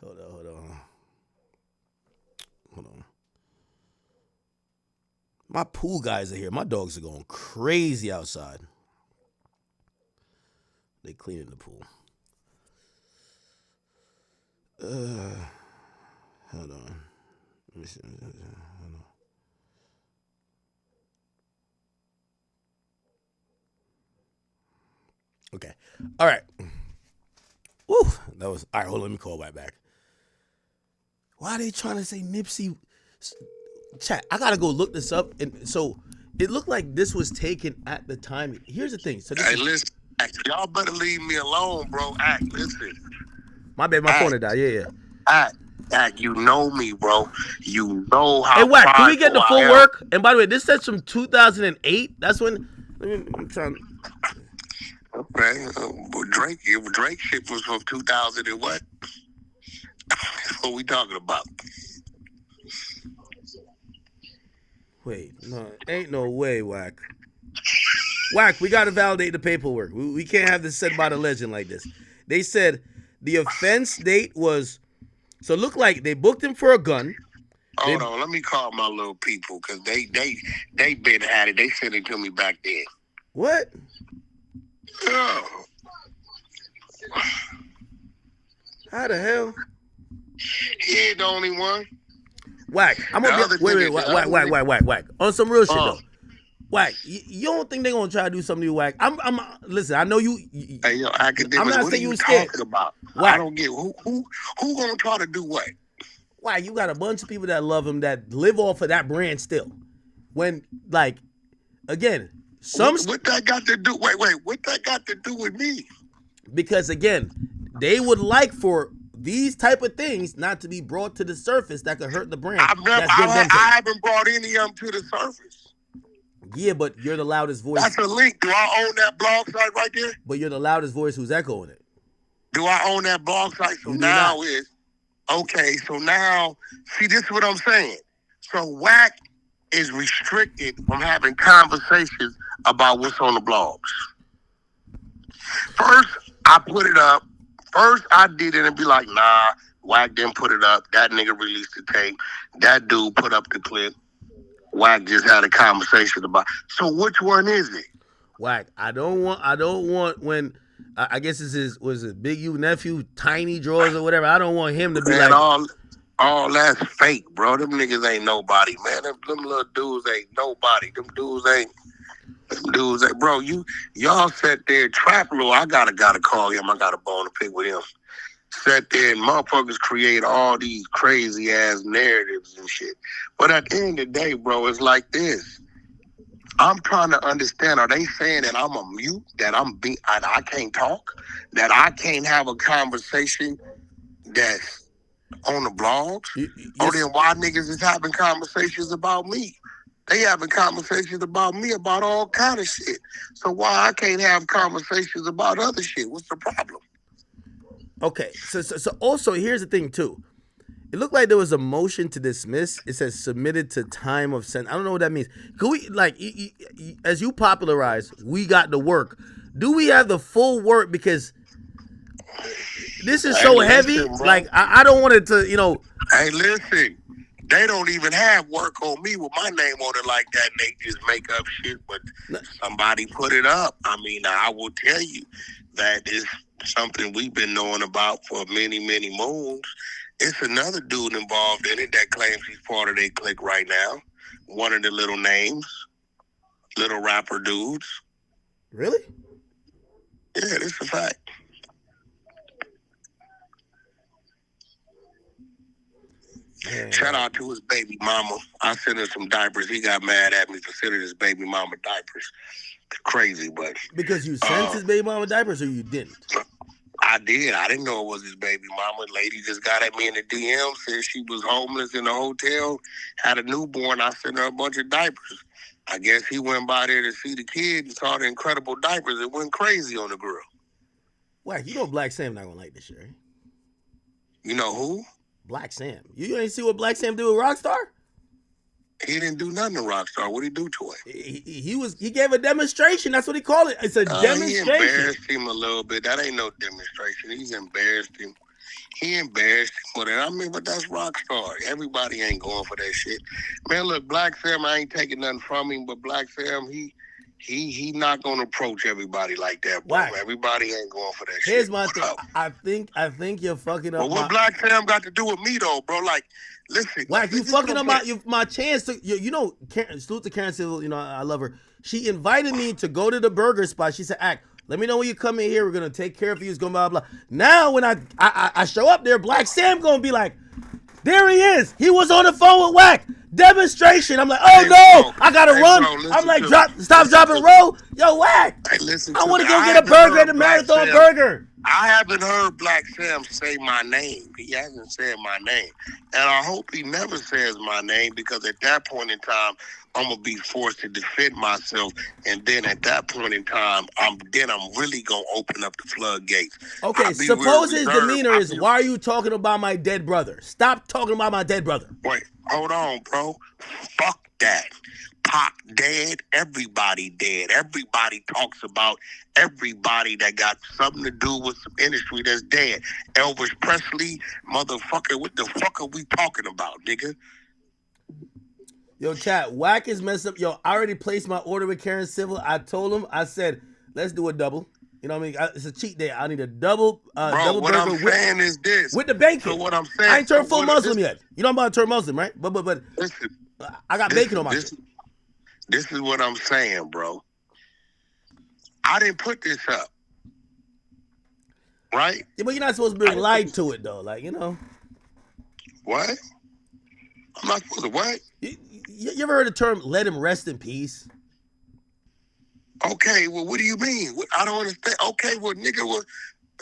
Hold on. My pool guys are here. My dogs are going crazy outside. They cleaning the pool. Hold on. Let me see. Hold on. Okay. All right. Woo. That was all right. Hold on. Let me call right back. Why are they trying to say Nipsey? Chat. I gotta go look this up. And so it looked like this was taken at the time. Here's the thing. So this listen, y'all better leave me alone, bro. Listen. My bad. My phone had died. Yeah. You know me, bro. You know how. Hey, Wack, can we get the full work? And by the way, this says from 2008. That's when. I'm trying. Okay, Drake shit was from 2000 and what? What we talking about? Wait, no, ain't no way, Wack. Wack, we gotta validate the paperwork. We can't have this said by the legend like this. They said the offense date was. So it looked like they booked him for a gun. Hold on, let me call my little people because they been at it. They sent it to me back then. What? Oh. How the hell? He ain't the only one. Whack. I'm gonna be wait, whack. On some real shit though. Whack. You don't think they gonna try to do something to you, Whack? I'm listen, I know you. Hey, yo, Akademiks, I'm not what saying are you scared. Talking about? Whack. I don't get who gonna try to do what? Why you got a bunch of people that love him that live off of that brand still. When like again, what that got to do? Wait, what that got to do with me? Because again, they would like for these type of things not to be brought to the surface that could hurt the brand. I haven't brought any of them to the surface. Yeah, but you're the loudest voice. That's a link. Do I own that blog site right there? But you're the loudest voice who's echoing it. Do I own that blog site? So now is okay. So now, see, this is what I'm saying. So Wack is restricted from having conversations about what's on the blogs. First, I put it up. First, I did it and be like, nah, Wack didn't put it up. That nigga released the tape. That dude put up the clip. Wack just had a conversation about. So which one is it? Wack, I don't want when I guess was it Big U nephew, Tiny Drawers or whatever. I don't want him to be man, like all that's fake, bro. Them niggas ain't nobody, man. Them little dudes ain't nobody. Them dudes ain't, bro. Y'all sat there, Trap Lord. I gotta call him. I got a bone to pick with him. Sat there and motherfuckers create all these crazy ass narratives and shit. But at the end of the day, bro, it's like this. I'm trying to understand. Are they saying that I'm a mute? That I can't talk? That I can't have a conversation that's on the blogs? Or then why niggas is having conversations about me? They having conversations about me about all kind of shit. So why I can't have conversations about other shit? What's the problem? Okay, so also here's the thing too. It looked like there was a motion to dismiss. It says submitted to time of sentence. I don't know what that means. Could we as you popularize, we got the work. Do we have the full work? Because this is so heavy. Bro. Like I don't want it to, Hey, listen. They don't even have work on me with my name on it like that. And they just make up shit, but somebody put it up. I mean, I will tell you that is something we've been knowing about for many, many moons. It's another dude involved in it that claims he's part of their clique right now. One of the little names, little rapper dudes. Really? Yeah, this is a fact. Man. Shout out to his baby mama. I sent her some diapers. He got mad at me for sending his baby mama diapers. Crazy, but because you sent his baby mama diapers or you didn't? I did. I didn't know it was his baby mama. Lady just got at me in the DM, said she was homeless in the hotel, had a newborn. I sent her a bunch of diapers. I guess he went by there to see the kid and saw the incredible diapers. It went crazy on the girl. Whack, you know Black Sam not gonna like this shit, right? You know who? Black Sam. You ain't see what Black Sam did with Rockstar? He didn't do nothing to Rockstar. What did he do to him? He gave a demonstration. That's what he called it. It's a demonstration. He embarrassed him a little bit. That ain't no demonstration. He's embarrassed him. He embarrassed him with it. I mean, but that's Rockstar. Everybody ain't going for that shit. Man, look, Black Sam, I ain't taking nothing from him, but Black Sam, he not gonna approach everybody like that, bro. Whack. Everybody ain't going for that shit. Here's my thing. I think you're fucking up. But what Black Sam got to do with me though, bro? Like, listen, Whack, you fucking up my chance to. You know, salute to Karen Civil. You know, I love her. She invited me to go to the burger spot. She said, "Act, let me know when you come in here. We're gonna take care of you. It's gonna blah blah." Now when I show up there, Black Sam gonna be like, "There he is. He was on the phone with Whack. Demonstration." I'm like, "Oh no, I gotta run." Bro, I'm like, stop, drop, and roll. Yo, Whack. Hey, I want to go get a burger at the Marathon Burger. I haven't heard Black Sam say my name. He hasn't said my name. And I hope he never says my name, because at that point in time, I'm going to be forced to defend myself. And then at that point in time, I'm really going to open up the floodgates. Okay, suppose his demeanor is, why are you talking about my dead brother? Stop talking about my dead brother. Wait, hold on, bro. Fuck that. Pac dead, everybody dead. Everybody talks about everybody that got something to do with some industry that's dead. Elvis Presley, motherfucker, what the fuck are we talking about, nigga? Yo, chat, Whack is messed up. Yo, I already placed my order with Karen Civil. I told him, I said, let's do a double. You know what I mean? It's a cheat day. I need a double double what burger I'm saying is this. With the bacon. So what I'm saying, I ain't turned full Muslim yet. You know I'm about to turn Muslim, right? But listen, I got bacon on my shit. This is what I'm saying, bro. I didn't put this up. Right? Yeah, but you're not supposed to bring light to it, though. Like, you know. What? I'm not supposed to what? You ever heard the term, let him rest in peace? Okay, well, what do you mean? I don't understand. Okay, well, nigga,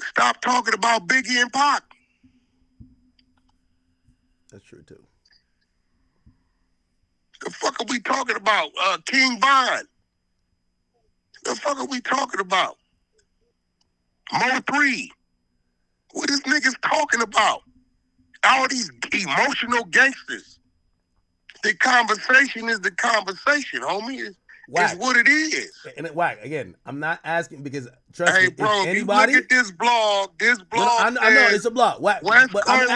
stop talking about Biggie and Pac. That's true, too. The fuck are we talking about? King Von. The fuck are we talking about? Mo 3. What is niggas talking about? All these emotional gangsters. The conversation is the conversation, homie. It's what it is. And Whack, again, I'm not asking because, trust me, bro, if anybody... you look at this blog I know, it's a blog. Whack, West but Coast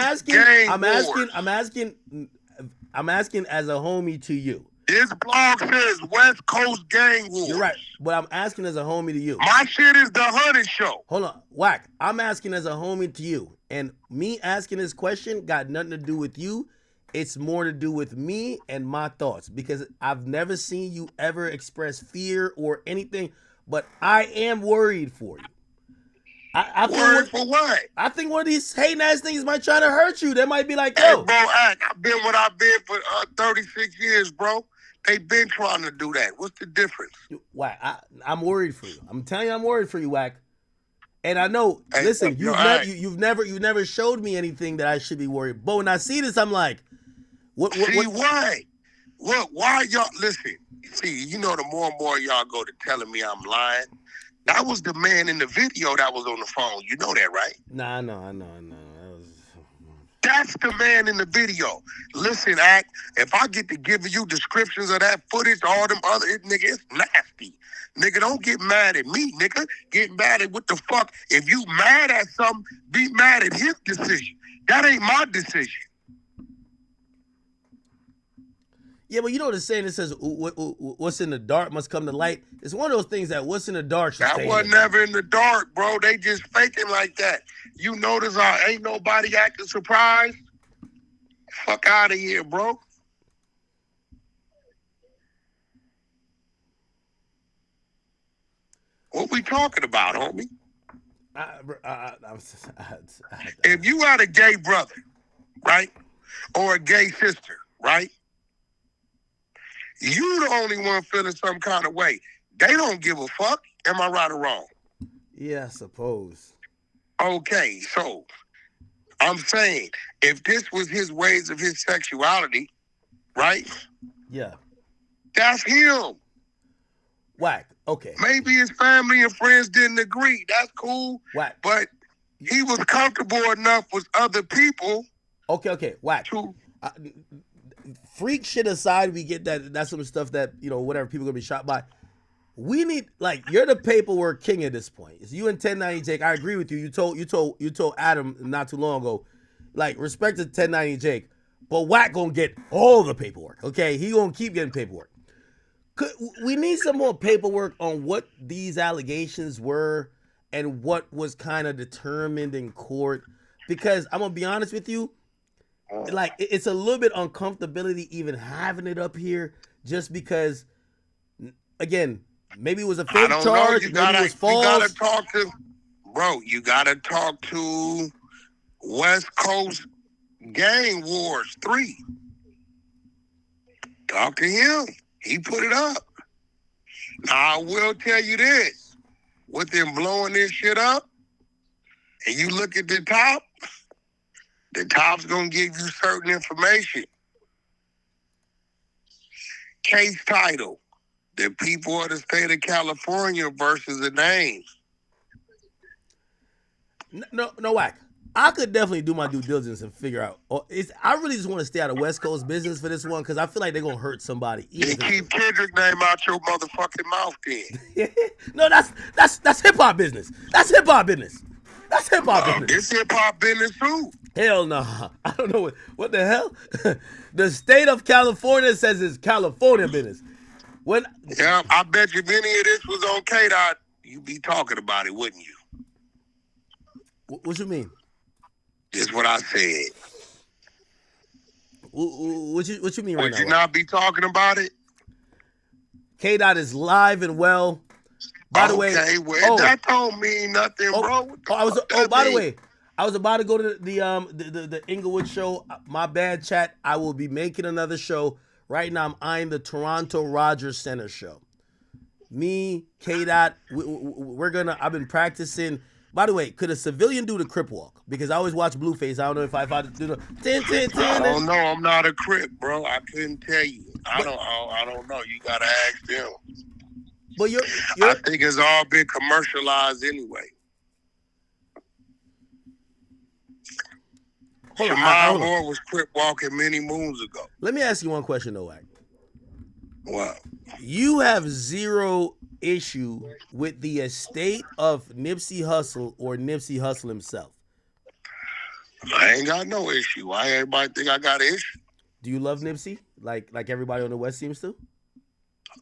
I'm asking as a homie to you. This blog says West Coast Gang Wars. You're right, but I'm asking as a homie to you. My shit is the Hunter Show. Hold on, Whack. I'm asking as a homie to you, and me asking this question got nothing to do with you. It's more to do with me and my thoughts, because I've never seen you ever express fear or anything, but I am worried for you. Worried for what? I think one of these hating ass things might try to hurt you. They might be like, yo. Hey, bro, I've been what I've been for 36 years, bro. They been trying to do that. What's the difference? Whack, I'm worried for you. I'm telling you, I'm worried for you, Whack. And I know, listen, you've never showed me anything that I should be worried. But when I see this, I'm like, why? Why y'all, listen, see, you know, the more and more y'all go to telling me I'm lying, that was the man in the video that was on the phone. You know that, right? Nah, I know. That's the man in the video. Listen, Act, if I get to give you descriptions of that footage, all them other, nigga, it's nasty. Nigga, don't get mad at me, nigga. Get mad at what the fuck. If you mad at something, be mad at his decision. That ain't my decision. Yeah, but you know what it's saying? It says, what's in the dark must come to light. It's one of those things that what's in the dark should stay in the dark. That was never in the dark, bro. They just faking like that. You notice ain't nobody acting surprised? Fuck out of here, bro. What we talking about, homie? If you had a gay brother, right? or a gay sister, right? You the only one feeling some kind of way. They don't give a fuck. Am I right or wrong? Yeah, I suppose. Okay, so I'm saying if this was his ways of his sexuality, right? Yeah. That's him. Whack. Okay. Maybe his family and friends didn't agree. That's cool. Whack. But he was comfortable enough with other people. Okay. Whack. Freak shit aside, we get that. That's some stuff that, you know, whatever, people gonna be shot by. We need, like, you're the paperwork king at this point. It's you and 1090 Jake. I agree with you. You told Adam not too long ago, like, respect to 1090 Jake, but Wack gonna get all the paperwork. Okay, he gonna keep getting paperwork. We need some more paperwork on what these allegations were and what was kind of determined in court, because I'm gonna be honest with you, like, it's a little bit uncomfortability even having it up here, just because, again, maybe it was a fake charge, maybe it was false. You gotta talk to West Coast Gang Wars 3. Talk to him. He put it up. Now, I will tell you this. With them blowing this shit up, and you look at the top's gonna give you certain information. Case title: the people of the state of California versus the names. No, Whack. I could definitely do my due diligence and figure out. I really just want to stay out of West Coast business for this one, because I feel like they're gonna hurt somebody. You keep Kendrick name out your motherfucking mouth, then. No, that's hip hop business. That's hip hop business. That's hip hop business. It's hip hop business too. Hell no. I don't know what the hell. The state of California says it's California business. Yeah, I bet you if any of this was on K-Dot, you'd be talking about it, wouldn't you? What you mean? Just what I said. What you mean right now? Would you not be talking about it? K-Dot is live and well. By the way, that don't mean nothing, bro. By the way, I was about to go to the Inglewood show. My bad, chat. I will be making another show. Right now, I'm eyeing the Toronto Rogers Center show. Me, K-Dot, I've been practicing. By the way, could a civilian do the Crip walk? Because I always watch Blueface. I don't know if I do the 10. I don't know. I'm not a Crip, bro. I couldn't tell you. I don't know. You gotta ask them. But I think it's all been commercialized anyway. Jamal Moore was Crip walking many moons ago. Let me ask you one question, though, Wack. What? You have zero issue with the estate of Nipsey Hussle or Nipsey Hussle himself? I ain't got no issue. Why everybody think I got an issue? Do you love Nipsey like everybody on the West seems to?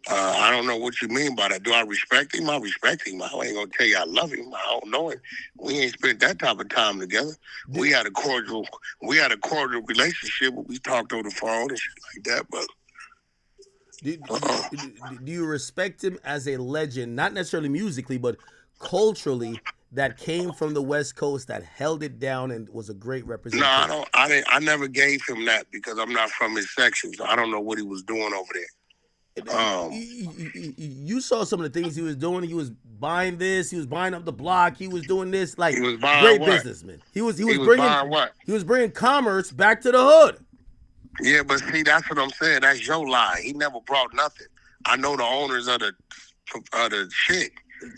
I don't know what you mean by that. Do I respect him? I respect him. I ain't gonna tell you I love him. I don't know him. We ain't spent that type of time together. We had a cordial relationship. We talked on the phone and shit like that. But do you respect him as a legend, not necessarily musically, but culturally, that came from the West Coast, that held it down and was a great representation? No, I never gave him that because I'm not from his section, so I don't know what he was doing over there. You saw some of the things he was doing. He was buying this. He was buying up the block. He was doing this. Like, he was buying great what? businessman. He was buying what? He was bringing commerce back to the hood. Yeah, but see, that's what I'm saying. That's your lie. He never brought nothing. I know the owners of the shit.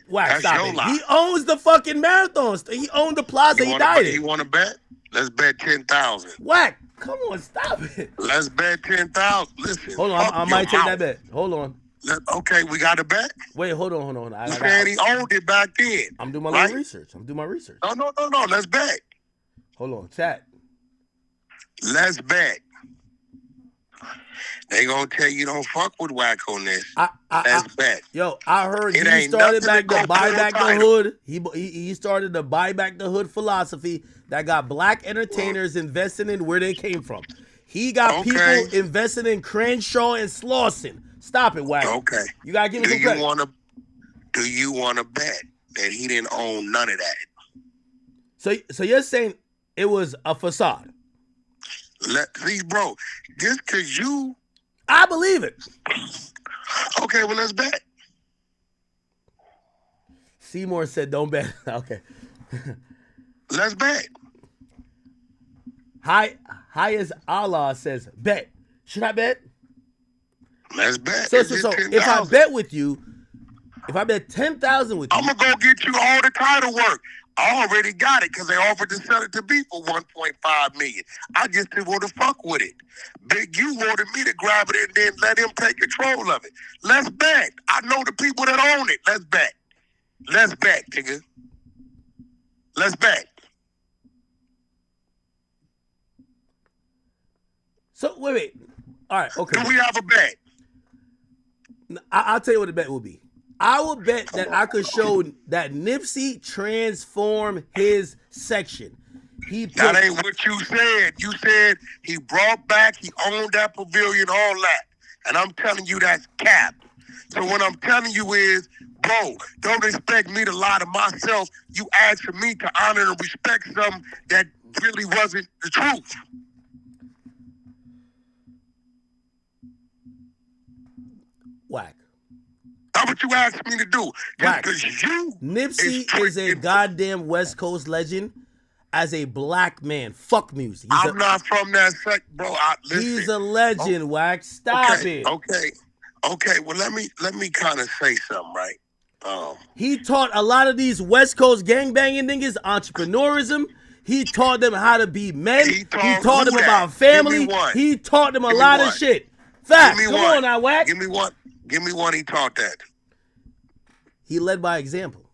Wax, stop it. Lie. He owns the fucking marathons. He owned the plaza. He died it. You want to bet? Let's bet 10,000. Whack. Come on, stop it. Let's bet 10,000. Listen. Hold on, I might take that bet. Hold on. Okay, we got a bet? Wait, hold on. You said he owned it back then. I'm doing my research. No. Let's bet. Hold on, chat. Let's bet. They gonna tell you don't fuck with Wack on this. Let's bet. Yo, I heard he started back to buy back the hood. He started to buy back the hood philosophy that got black entertainers investing in where they came from. He got people investing in Crenshaw and Slauson. Stop it, Wack. Okay. You gotta give me some credit. Do you want to bet that he didn't own none of that? So you're saying it was a facade? See, bro, just because you... I believe it. Okay, well, let's bet. Seymour said, "Don't bet." Okay. Let's bet. Highest Allah says, "Bet." Should I bet? Let's bet. So if I bet with you, if I bet 10,000 with you, I'm gonna go get you all the title work. I already got it because they offered to sell it to me for $1.5 million. I just didn't want to fuck with it. Big U wanted me to grab it and then let him take control of it. Let's bet. I know the people that own it. Let's bet. Let's bet, nigga. Let's bet. So wait. All right, okay. Do we have a bet? I'll tell you what the bet will be. I will bet that I could show that Nipsey transformed his section. That ain't what you said. You said he brought back, he owned that pavilion, all that. And I'm telling you that's cap. So what I'm telling you is, bro, don't expect me to lie to myself. You asking me to honor and respect something that really wasn't the truth. Whack. That's what you asked me to do. Just because you... Nipsey is a goddamn West Coast legend as a black man. Fuck music. I'm not from that sect, bro. Listen. He's a legend, Whack. Stop it. Okay. Well, let me kind of say something, right? He taught a lot of these West Coast gangbanging niggas entrepreneurism. He taught them how to be men. He taught them about family. He taught them a lot of shit. Facts. Come on now, Whack. Give me one. Give me one. He taught that. He led by example.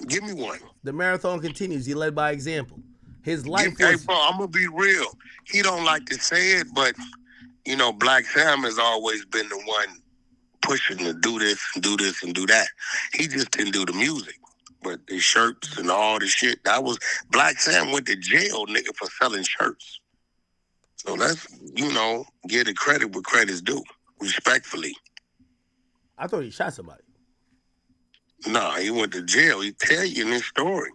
Give me one. The marathon continues. He led by example. His life was... Hey, bro, I'm going to be real. He don't like to say it, but, you know, Black Sam has always been the one pushing to do this and do this and do that. He just didn't do the music. But the shirts and all the shit, that was... Black Sam went to jail, nigga, for selling shirts. So let's, you know, give the credit where credit's due, respectfully. I thought he shot somebody. Nah, he went to jail. He tell you in his story.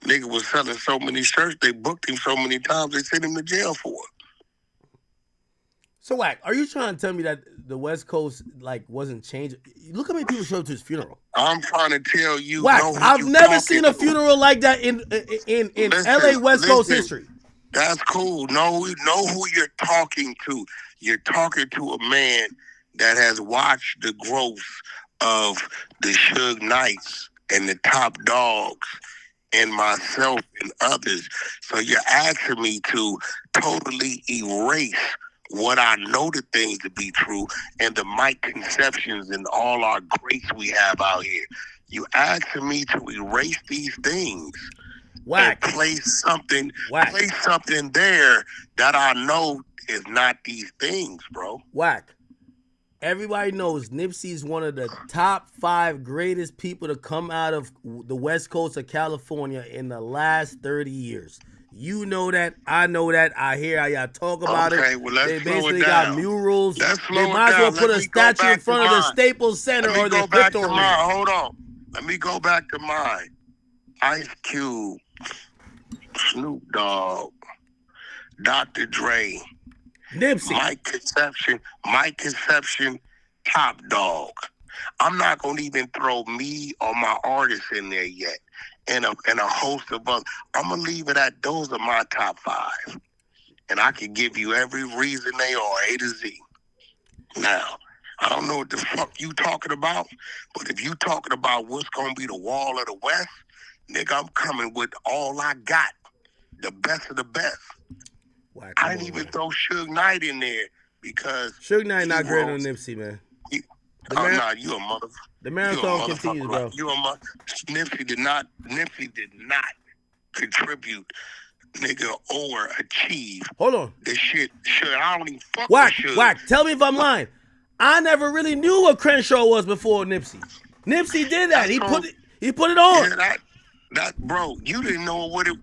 Nigga was selling so many shirts, they booked him so many times, they sent him to jail for it. So, Whack, are you trying to tell me that the West Coast, like, wasn't changing? Look how many people showed up to his funeral. I'm trying to tell you. Whack, I've never seen a funeral like that in LA West Coast history. That's cool. Know who you're talking to. You're talking to a man that has watched the growth of the Suge Knights and the Top Dogs and myself and others. So you're asking me to totally erase what I know the things to be true and the Mike Conceptions and all our greats we have out here. You asking me to erase these things. Whack. And place something there that I know is not these things, bro. Whack. Everybody knows Nipsey is one of the top 5 greatest people to come out of the West Coast of California in the last 30 years. You know that. I know that. I hear how y'all talk about it. Well, let's they slow basically it down. got murals. They might as well put a statue in front of the Staples Center or the Victor Arena. Hold on. Let me go back to mine. Ice Cube, Snoop Dogg, Dr. Dre, Nipsey, Mike Conception, Top Dog. I'm not gonna even throw me or my artists in there yet, and a host of others. I'm gonna leave it at those are my top 5, and I can give you every reason they are A to Z. Now, I don't know what the fuck you talking about, but if you talking about what's gonna be the wall of the West, nigga, I'm coming with all I got, the best of the best. I didn't even throw Suge Knight in there because Suge Knight not great on Nipsey, man. You a mother. The marathon continues, bro. Nipsey did not contribute, nigga, or achieve. Hold on. The shit. I don't even fuck with Suge. Whack. Tell me if I'm lying. I never really knew what Crenshaw was before Nipsey. Nipsey did that. He put it on. Yeah, that bro, you didn't know what it.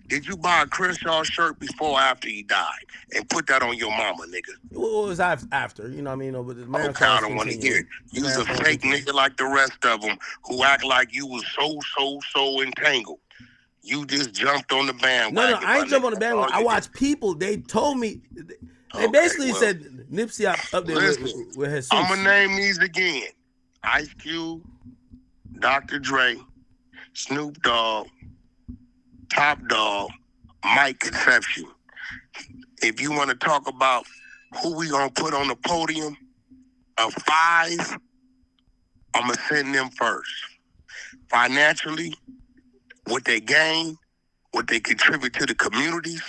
Did you buy a Crenshaw shirt before or after he died and put that on your mama, nigga? It was after, you know what I mean? But the marathon I don't want to hear it. You was a fake nigga like the rest of them who act like you was so entangled. You just jumped on the bandwagon. No, I ain't jump on the That's bandwagon. all I you watched people. They told me. They Okay, basically well, said Nipsey up there listen, with Jesus. I'm going to name these again. Ice Cube, Dr. Dre, Snoop Dogg, Top Dog, Mike Conception. If you want to talk about who we going to put on the podium of 5, I'm going to send them first. Financially, what they gain, what they contribute to the communities,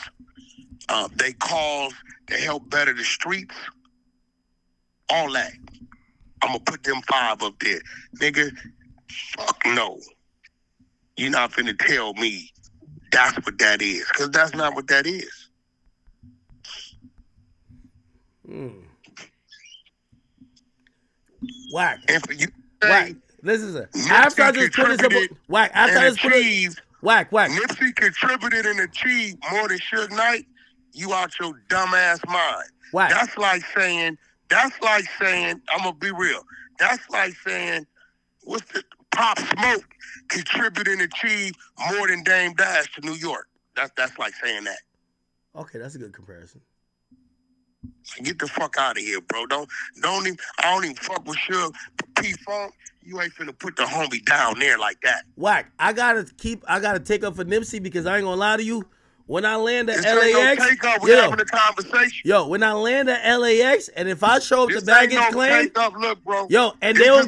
they cause to help better the streets, all that. I'm going to put them 5 up there. Nigga, fuck no. You're not finna tell me that's what that is, because that's not what that is. Whack. And for you Whack. Listen, after I just put this up, whack. After I just put it, whack. Nipsey contributed and achieved more than Suge Knight. You out your dumbass mind. Whack. That's like saying, I'm gonna be real. That's like saying, what's the Pop Smoke contributed and achieved more than Dame Dash to New York. That's like saying that. Okay, that's a good comparison. Get the fuck out of here, bro. I don't even fuck with Suge. P-Funk, you ain't finna put the homie down there like that. Whack. I gotta take up for Nipsey because I ain't gonna lie to you. When I land at This LAX, ain't no take up. We're having a conversation. Yo, when I land at LAX, and if I show up This to baggage claim, take up. Look, bro. Yo, and This they don't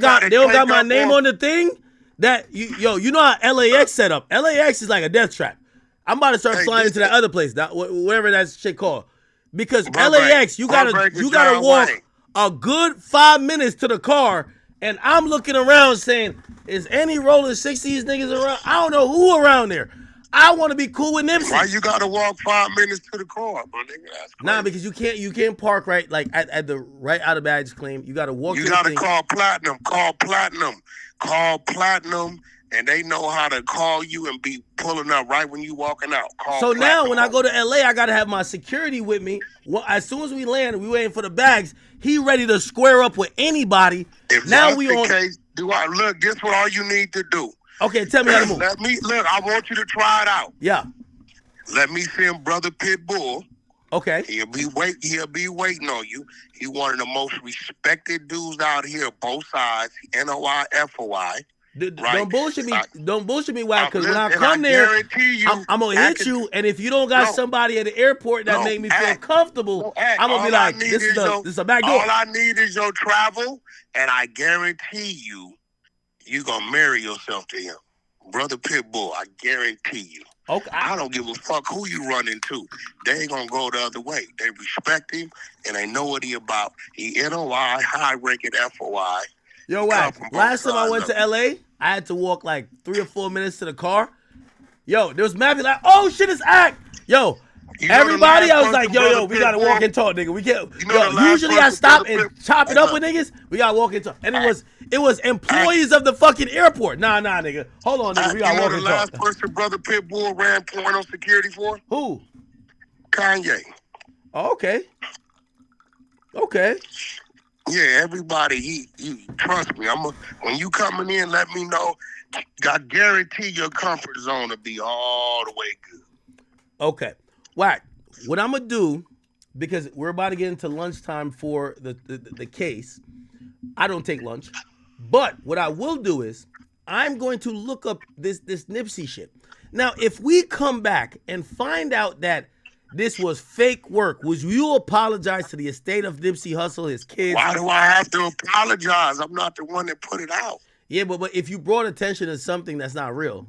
got my up, name bro. on the thing. That you know how LAX set up. LAX is like a death trap. I'm about to start flying to that other place, whatever that shit called. Because LAX, you gotta walk a good 5 minutes to the car, and I'm looking around saying, is any rolling 60s niggas around? I don't know who around there. I want to be cool with Nipsey. Why you gotta walk 5 minutes to the car, bro? Nigga, that's crazy. Nah, because you can't park right like at the right out of baggage claim. You gotta walk. You to gotta the thing. call Platinum, and they know how to call you and be pulling up right when you walking out. So now when I go to LA, I gotta have my security with me. Well, as soon as we land, we waiting for the bags. He ready to square up with anybody. If now that's we the on. case, look? Guess what? All you need to do. Okay, tell me how to move. I want you to try it out. Yeah. Let me send Brother Pitbull. Okay. He'll be waiting on you. He one of the most respected dudes out here, both sides. NOI, FOI. Right? Don't bullshit me, Why? Because when I come there, I'm gonna hit you, and if you don't got somebody at the airport that make me feel comfortable, I'm gonna be like, this is a back door. All I need is your travel, and I guarantee you gonna marry yourself to him. Brother Pitbull, I guarantee you. Okay. I don't give a fuck who you run into. They ain't gonna go the other way. They respect him, and they know what he about. He NOI, high-ranking FOI. Yo, Whack, last time I went to LA, I had to walk like 3 or 4 minutes to the car. Yo, there was mapping like, oh shit, it's Act. Yo, everybody, I was like, yo, we gotta walk and talk, nigga. We can't. Usually I stop and chop it up with niggas. We gotta walk and talk, and it was employees of the fucking airport. Nah, nigga. Hold on, nigga. We gotta walk and talk. The last person Brother Pitbull ran porno security for? Who? Kanye. Oh, okay. Yeah, everybody. You trust me. When you coming in, let me know. I guarantee your comfort zone will be all the way good. Okay. Whack. What I'm gonna do, because we're about to get into lunchtime for the case. I don't take lunch, but what I will do is I'm going to look up this Nipsey shit. Now, if we come back and find out that this was fake work, would you apologize to the estate of Nipsey Hussle, his kids? Why do I have to apologize? I'm not the one that put it out. Yeah, but if you brought attention to something that's not real.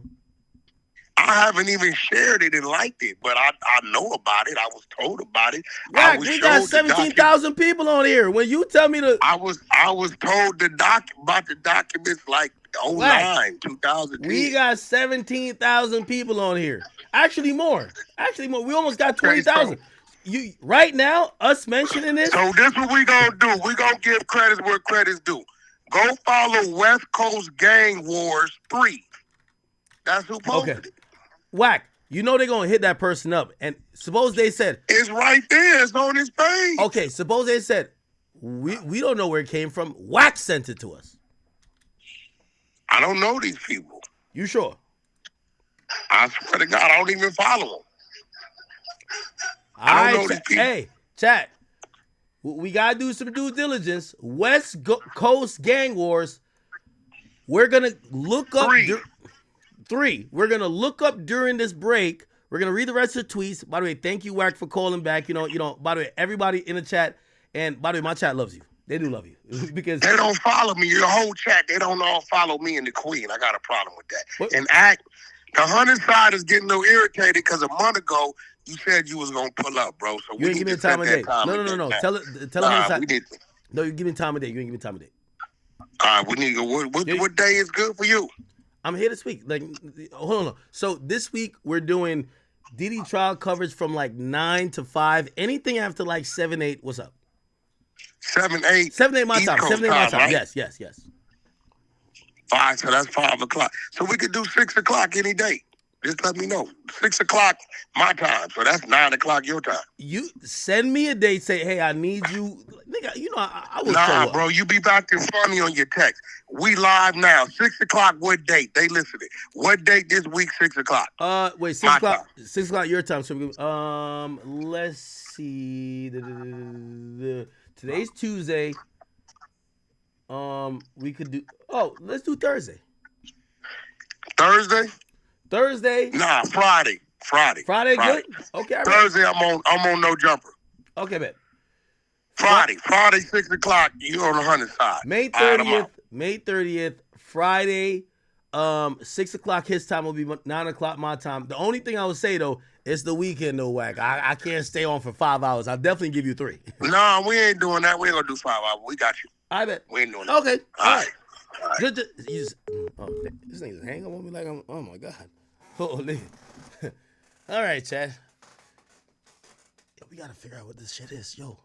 I haven't even shared it and liked it, but I know about it. I was told about it. Right, we got 17,000 people on here. When you tell me to... I was told about the documents like 2009, 2010. We got 17,000 people on here. Actually more. We almost got 20,000. You right now, us mentioning this. So this what we gonna do. We gonna give credit where credit's due. Go follow West Coast Gang Wars 3. That's who posted it. Whack. You know they're gonna hit that person up. And suppose they said it's right there, it's on his page. Okay, suppose they said we don't know where it came from. Whack sent it to us. I don't know these people. You sure? I swear to God, I don't even follow them. All right, hey, chat. We gotta do some due diligence. West Coast Gang Wars. We're gonna look up three. We're gonna look up during this break. We're gonna read the rest of the tweets. By the way, thank you, Wack, for calling back. You know. By the way, everybody in the chat, and by the way, my chat loves you. They do love you because they don't follow me. Your whole chat, they don't all follow me and the Queen. I got a problem with that. What? And the 100 side is getting a little irritated because a month ago you said you was gonna pull up, bro. So you ain't give me a time of day. No. Tell it. No, you give me time of day. You ain't give me time of day. All right, we need to go. What day is good for you? I'm here this week. Like, hold on. So this week we're doing Diddy trial coverage from like 9 to 5. Anything after like 7, 8. What's up? 7, 8. 7, 8 my time. 7, 8 my time. Right? Yes. All right, so that's 5 o'clock. So we could do 6 o'clock any day. Just let me know. 6 o'clock my time. So that's 9 o'clock your time. You send me a date. Say, hey, I need you. Nigga, you know I will show up. Bro, you be back to funny on your text. We live now. 6 o'clock. What date? They listening. What date this week? 6 o'clock. Wait, 6 o'clock. 6 o'clock your time. So let's see. Today's Tuesday. We could do. Oh, let's do Thursday. Thursday? Nah, Friday. Friday good? Okay. Thursday I'm on no jumper. Okay, man. Friday 6 o'clock, you on the 100 side. May 30th, Friday, 6 o'clock his time will be 9 o'clock my time. The only thing I would say though, it's the weekend though, Wack. I can't stay on for 5 hours. I'll definitely give you 3. Nah, we ain't doing that. We ain't gonna do 5 hours. We got you. I bet. We ain't doing that. Okay. All right. This nigga's hanging on me like I'm. Oh my god. Holy. All right, Chad. Yo, we gotta figure out what this shit is, yo.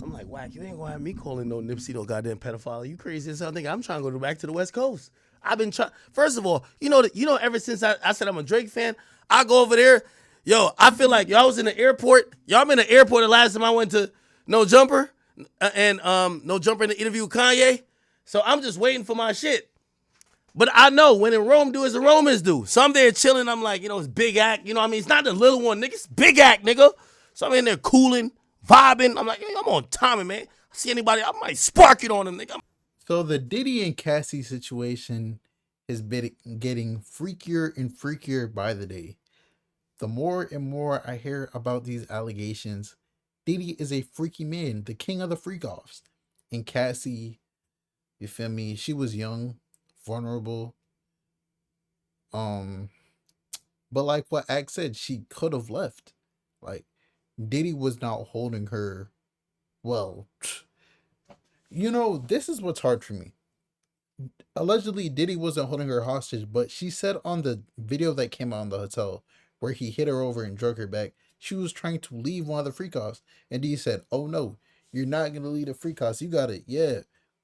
I'm like, Wack, you ain't gonna have me calling no Nipsey no goddamn pedophile. You crazy as hell, nigga. I'm trying to go back to the West Coast. I've been trying. First of all, you know, ever since I said I'm a Drake fan, I go over there. Yo, I feel like y'all was in the airport. Y'all been in the airport the last time I went to No Jumper and No Jumper in the interview with Kanye. So I'm just waiting for my shit. But I know when in Rome do as the Romans do. So I'm there chilling. I'm like, it's big act. You know what I mean? It's not the little one, nigga. It's big act, nigga. So I'm in there cooling, vibing. I'm like, hey, I'm on timing, man. I see anybody, I might spark it on them, nigga. So the Diddy and Cassie situation has been getting freakier and freakier by the day. The more and more I hear about these allegations, Diddy is a freaky man, the king of the freak-offs. And Cassie, you feel me? She was young, vulnerable. But like what Ak said, she could have left. Like, Diddy was not holding her well. This is what's hard for me. Allegedly, Diddy wasn't holding her hostage, but she said on the video that came out in the hotel where he hit her over and drug her back, she was trying to leave one of the freak-offs. And Diddy said, oh no, you're not going to leave the freak-offs. You got it.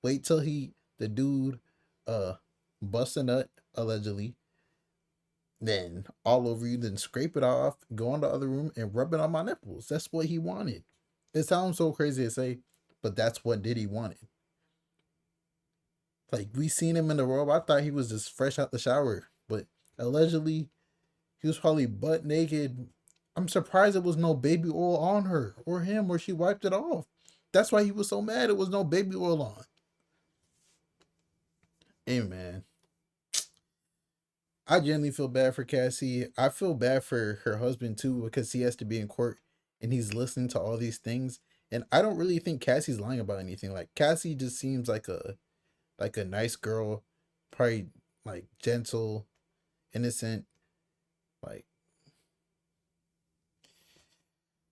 Wait till the dude bust a nut, allegedly, then all over you, then scrape it off, go in the other room and rub it on my nipples. That's what he wanted. It sounds so crazy to say, but that's what Diddy wanted. Like, we seen him in the robe. I thought he was just fresh out the shower, but allegedly he was probably butt naked. I'm surprised it was no baby oil on her or him, or she wiped it off. That's why he was so mad it was no baby oil on. Hey, man. I genuinely feel bad for Cassie. I feel bad for her husband, too, because he has to be in court and he's listening to all these things. And I don't really think Cassie's lying about anything. Like, Cassie just seems like a nice girl, probably, like, gentle, innocent, like,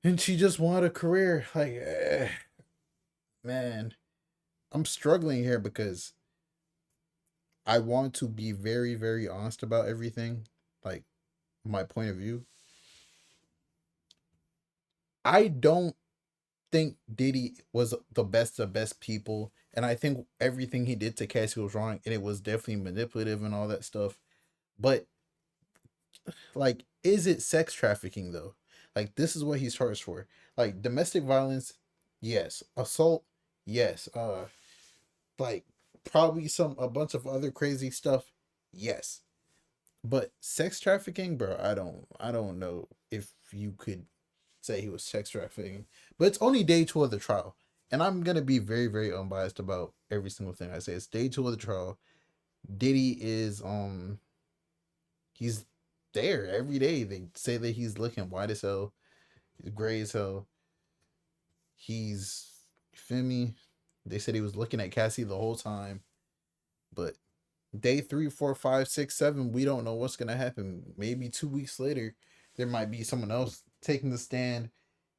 and she just wanted a career. Like, man, I'm struggling here because I want to be very, very honest about everything, like, my point of view. I don't think Diddy was the best of best people, and I think everything he did to Cassie was wrong, and it was definitely manipulative and all that stuff. But, like, is it sex trafficking, though? Like, this is what he's charged for. Like, domestic violence, yes. Assault, yes. Like, probably a bunch of other crazy stuff, yes. But sex trafficking, bro, I don't know if you could say he was sex trafficking. But it's only day 2 of the trial. And I'm gonna be very, very unbiased about every single thing I say. It's day 2 of the trial. Diddy is he's there every day. They say that he's looking white as hell, he's gray as hell. He's, you feel me? They said he was looking at Cassie the whole time. But day 3, 4, 5, 6, 7, we don't know what's gonna happen. Maybe 2 weeks later, there might be someone else taking the stand,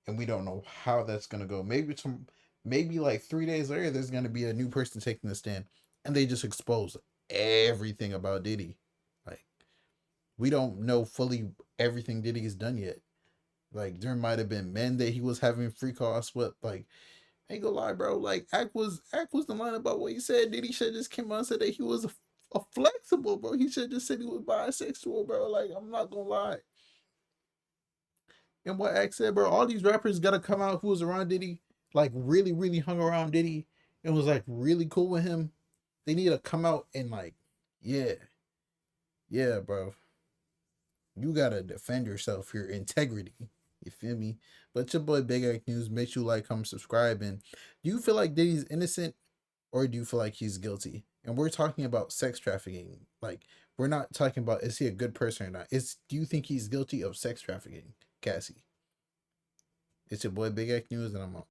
and we don't know how that's gonna go. Maybe like 3 days later, there's gonna be a new person taking the stand, and they just expose everything about Diddy. Like, we don't know fully everything Diddy's done yet. Like, there might have been men that he was having free calls with. Like, I ain't gonna lie, bro. Like, Act was the line about what he said. Diddy should just came out and said that he was a flexible, bro. He should just said he was bisexual, bro. Like, I'm not gonna lie. And what Act said, bro, all these rappers gotta come out who was around Diddy, like really, really hung around Diddy and was like really cool with him. They need to come out and like, yeah, yeah, bro. You gotta defend yourself, your integrity. You feel me? But your boy Big Act News. Make sure you like, comment, subscribe. And do you feel like Diddy's innocent, or do you feel like he's guilty? And we're talking about sex trafficking. Like, we're not talking about is he a good person or not. Do you think he's guilty of sex trafficking, Cassie? It's your boy Big Act News, and I'm out.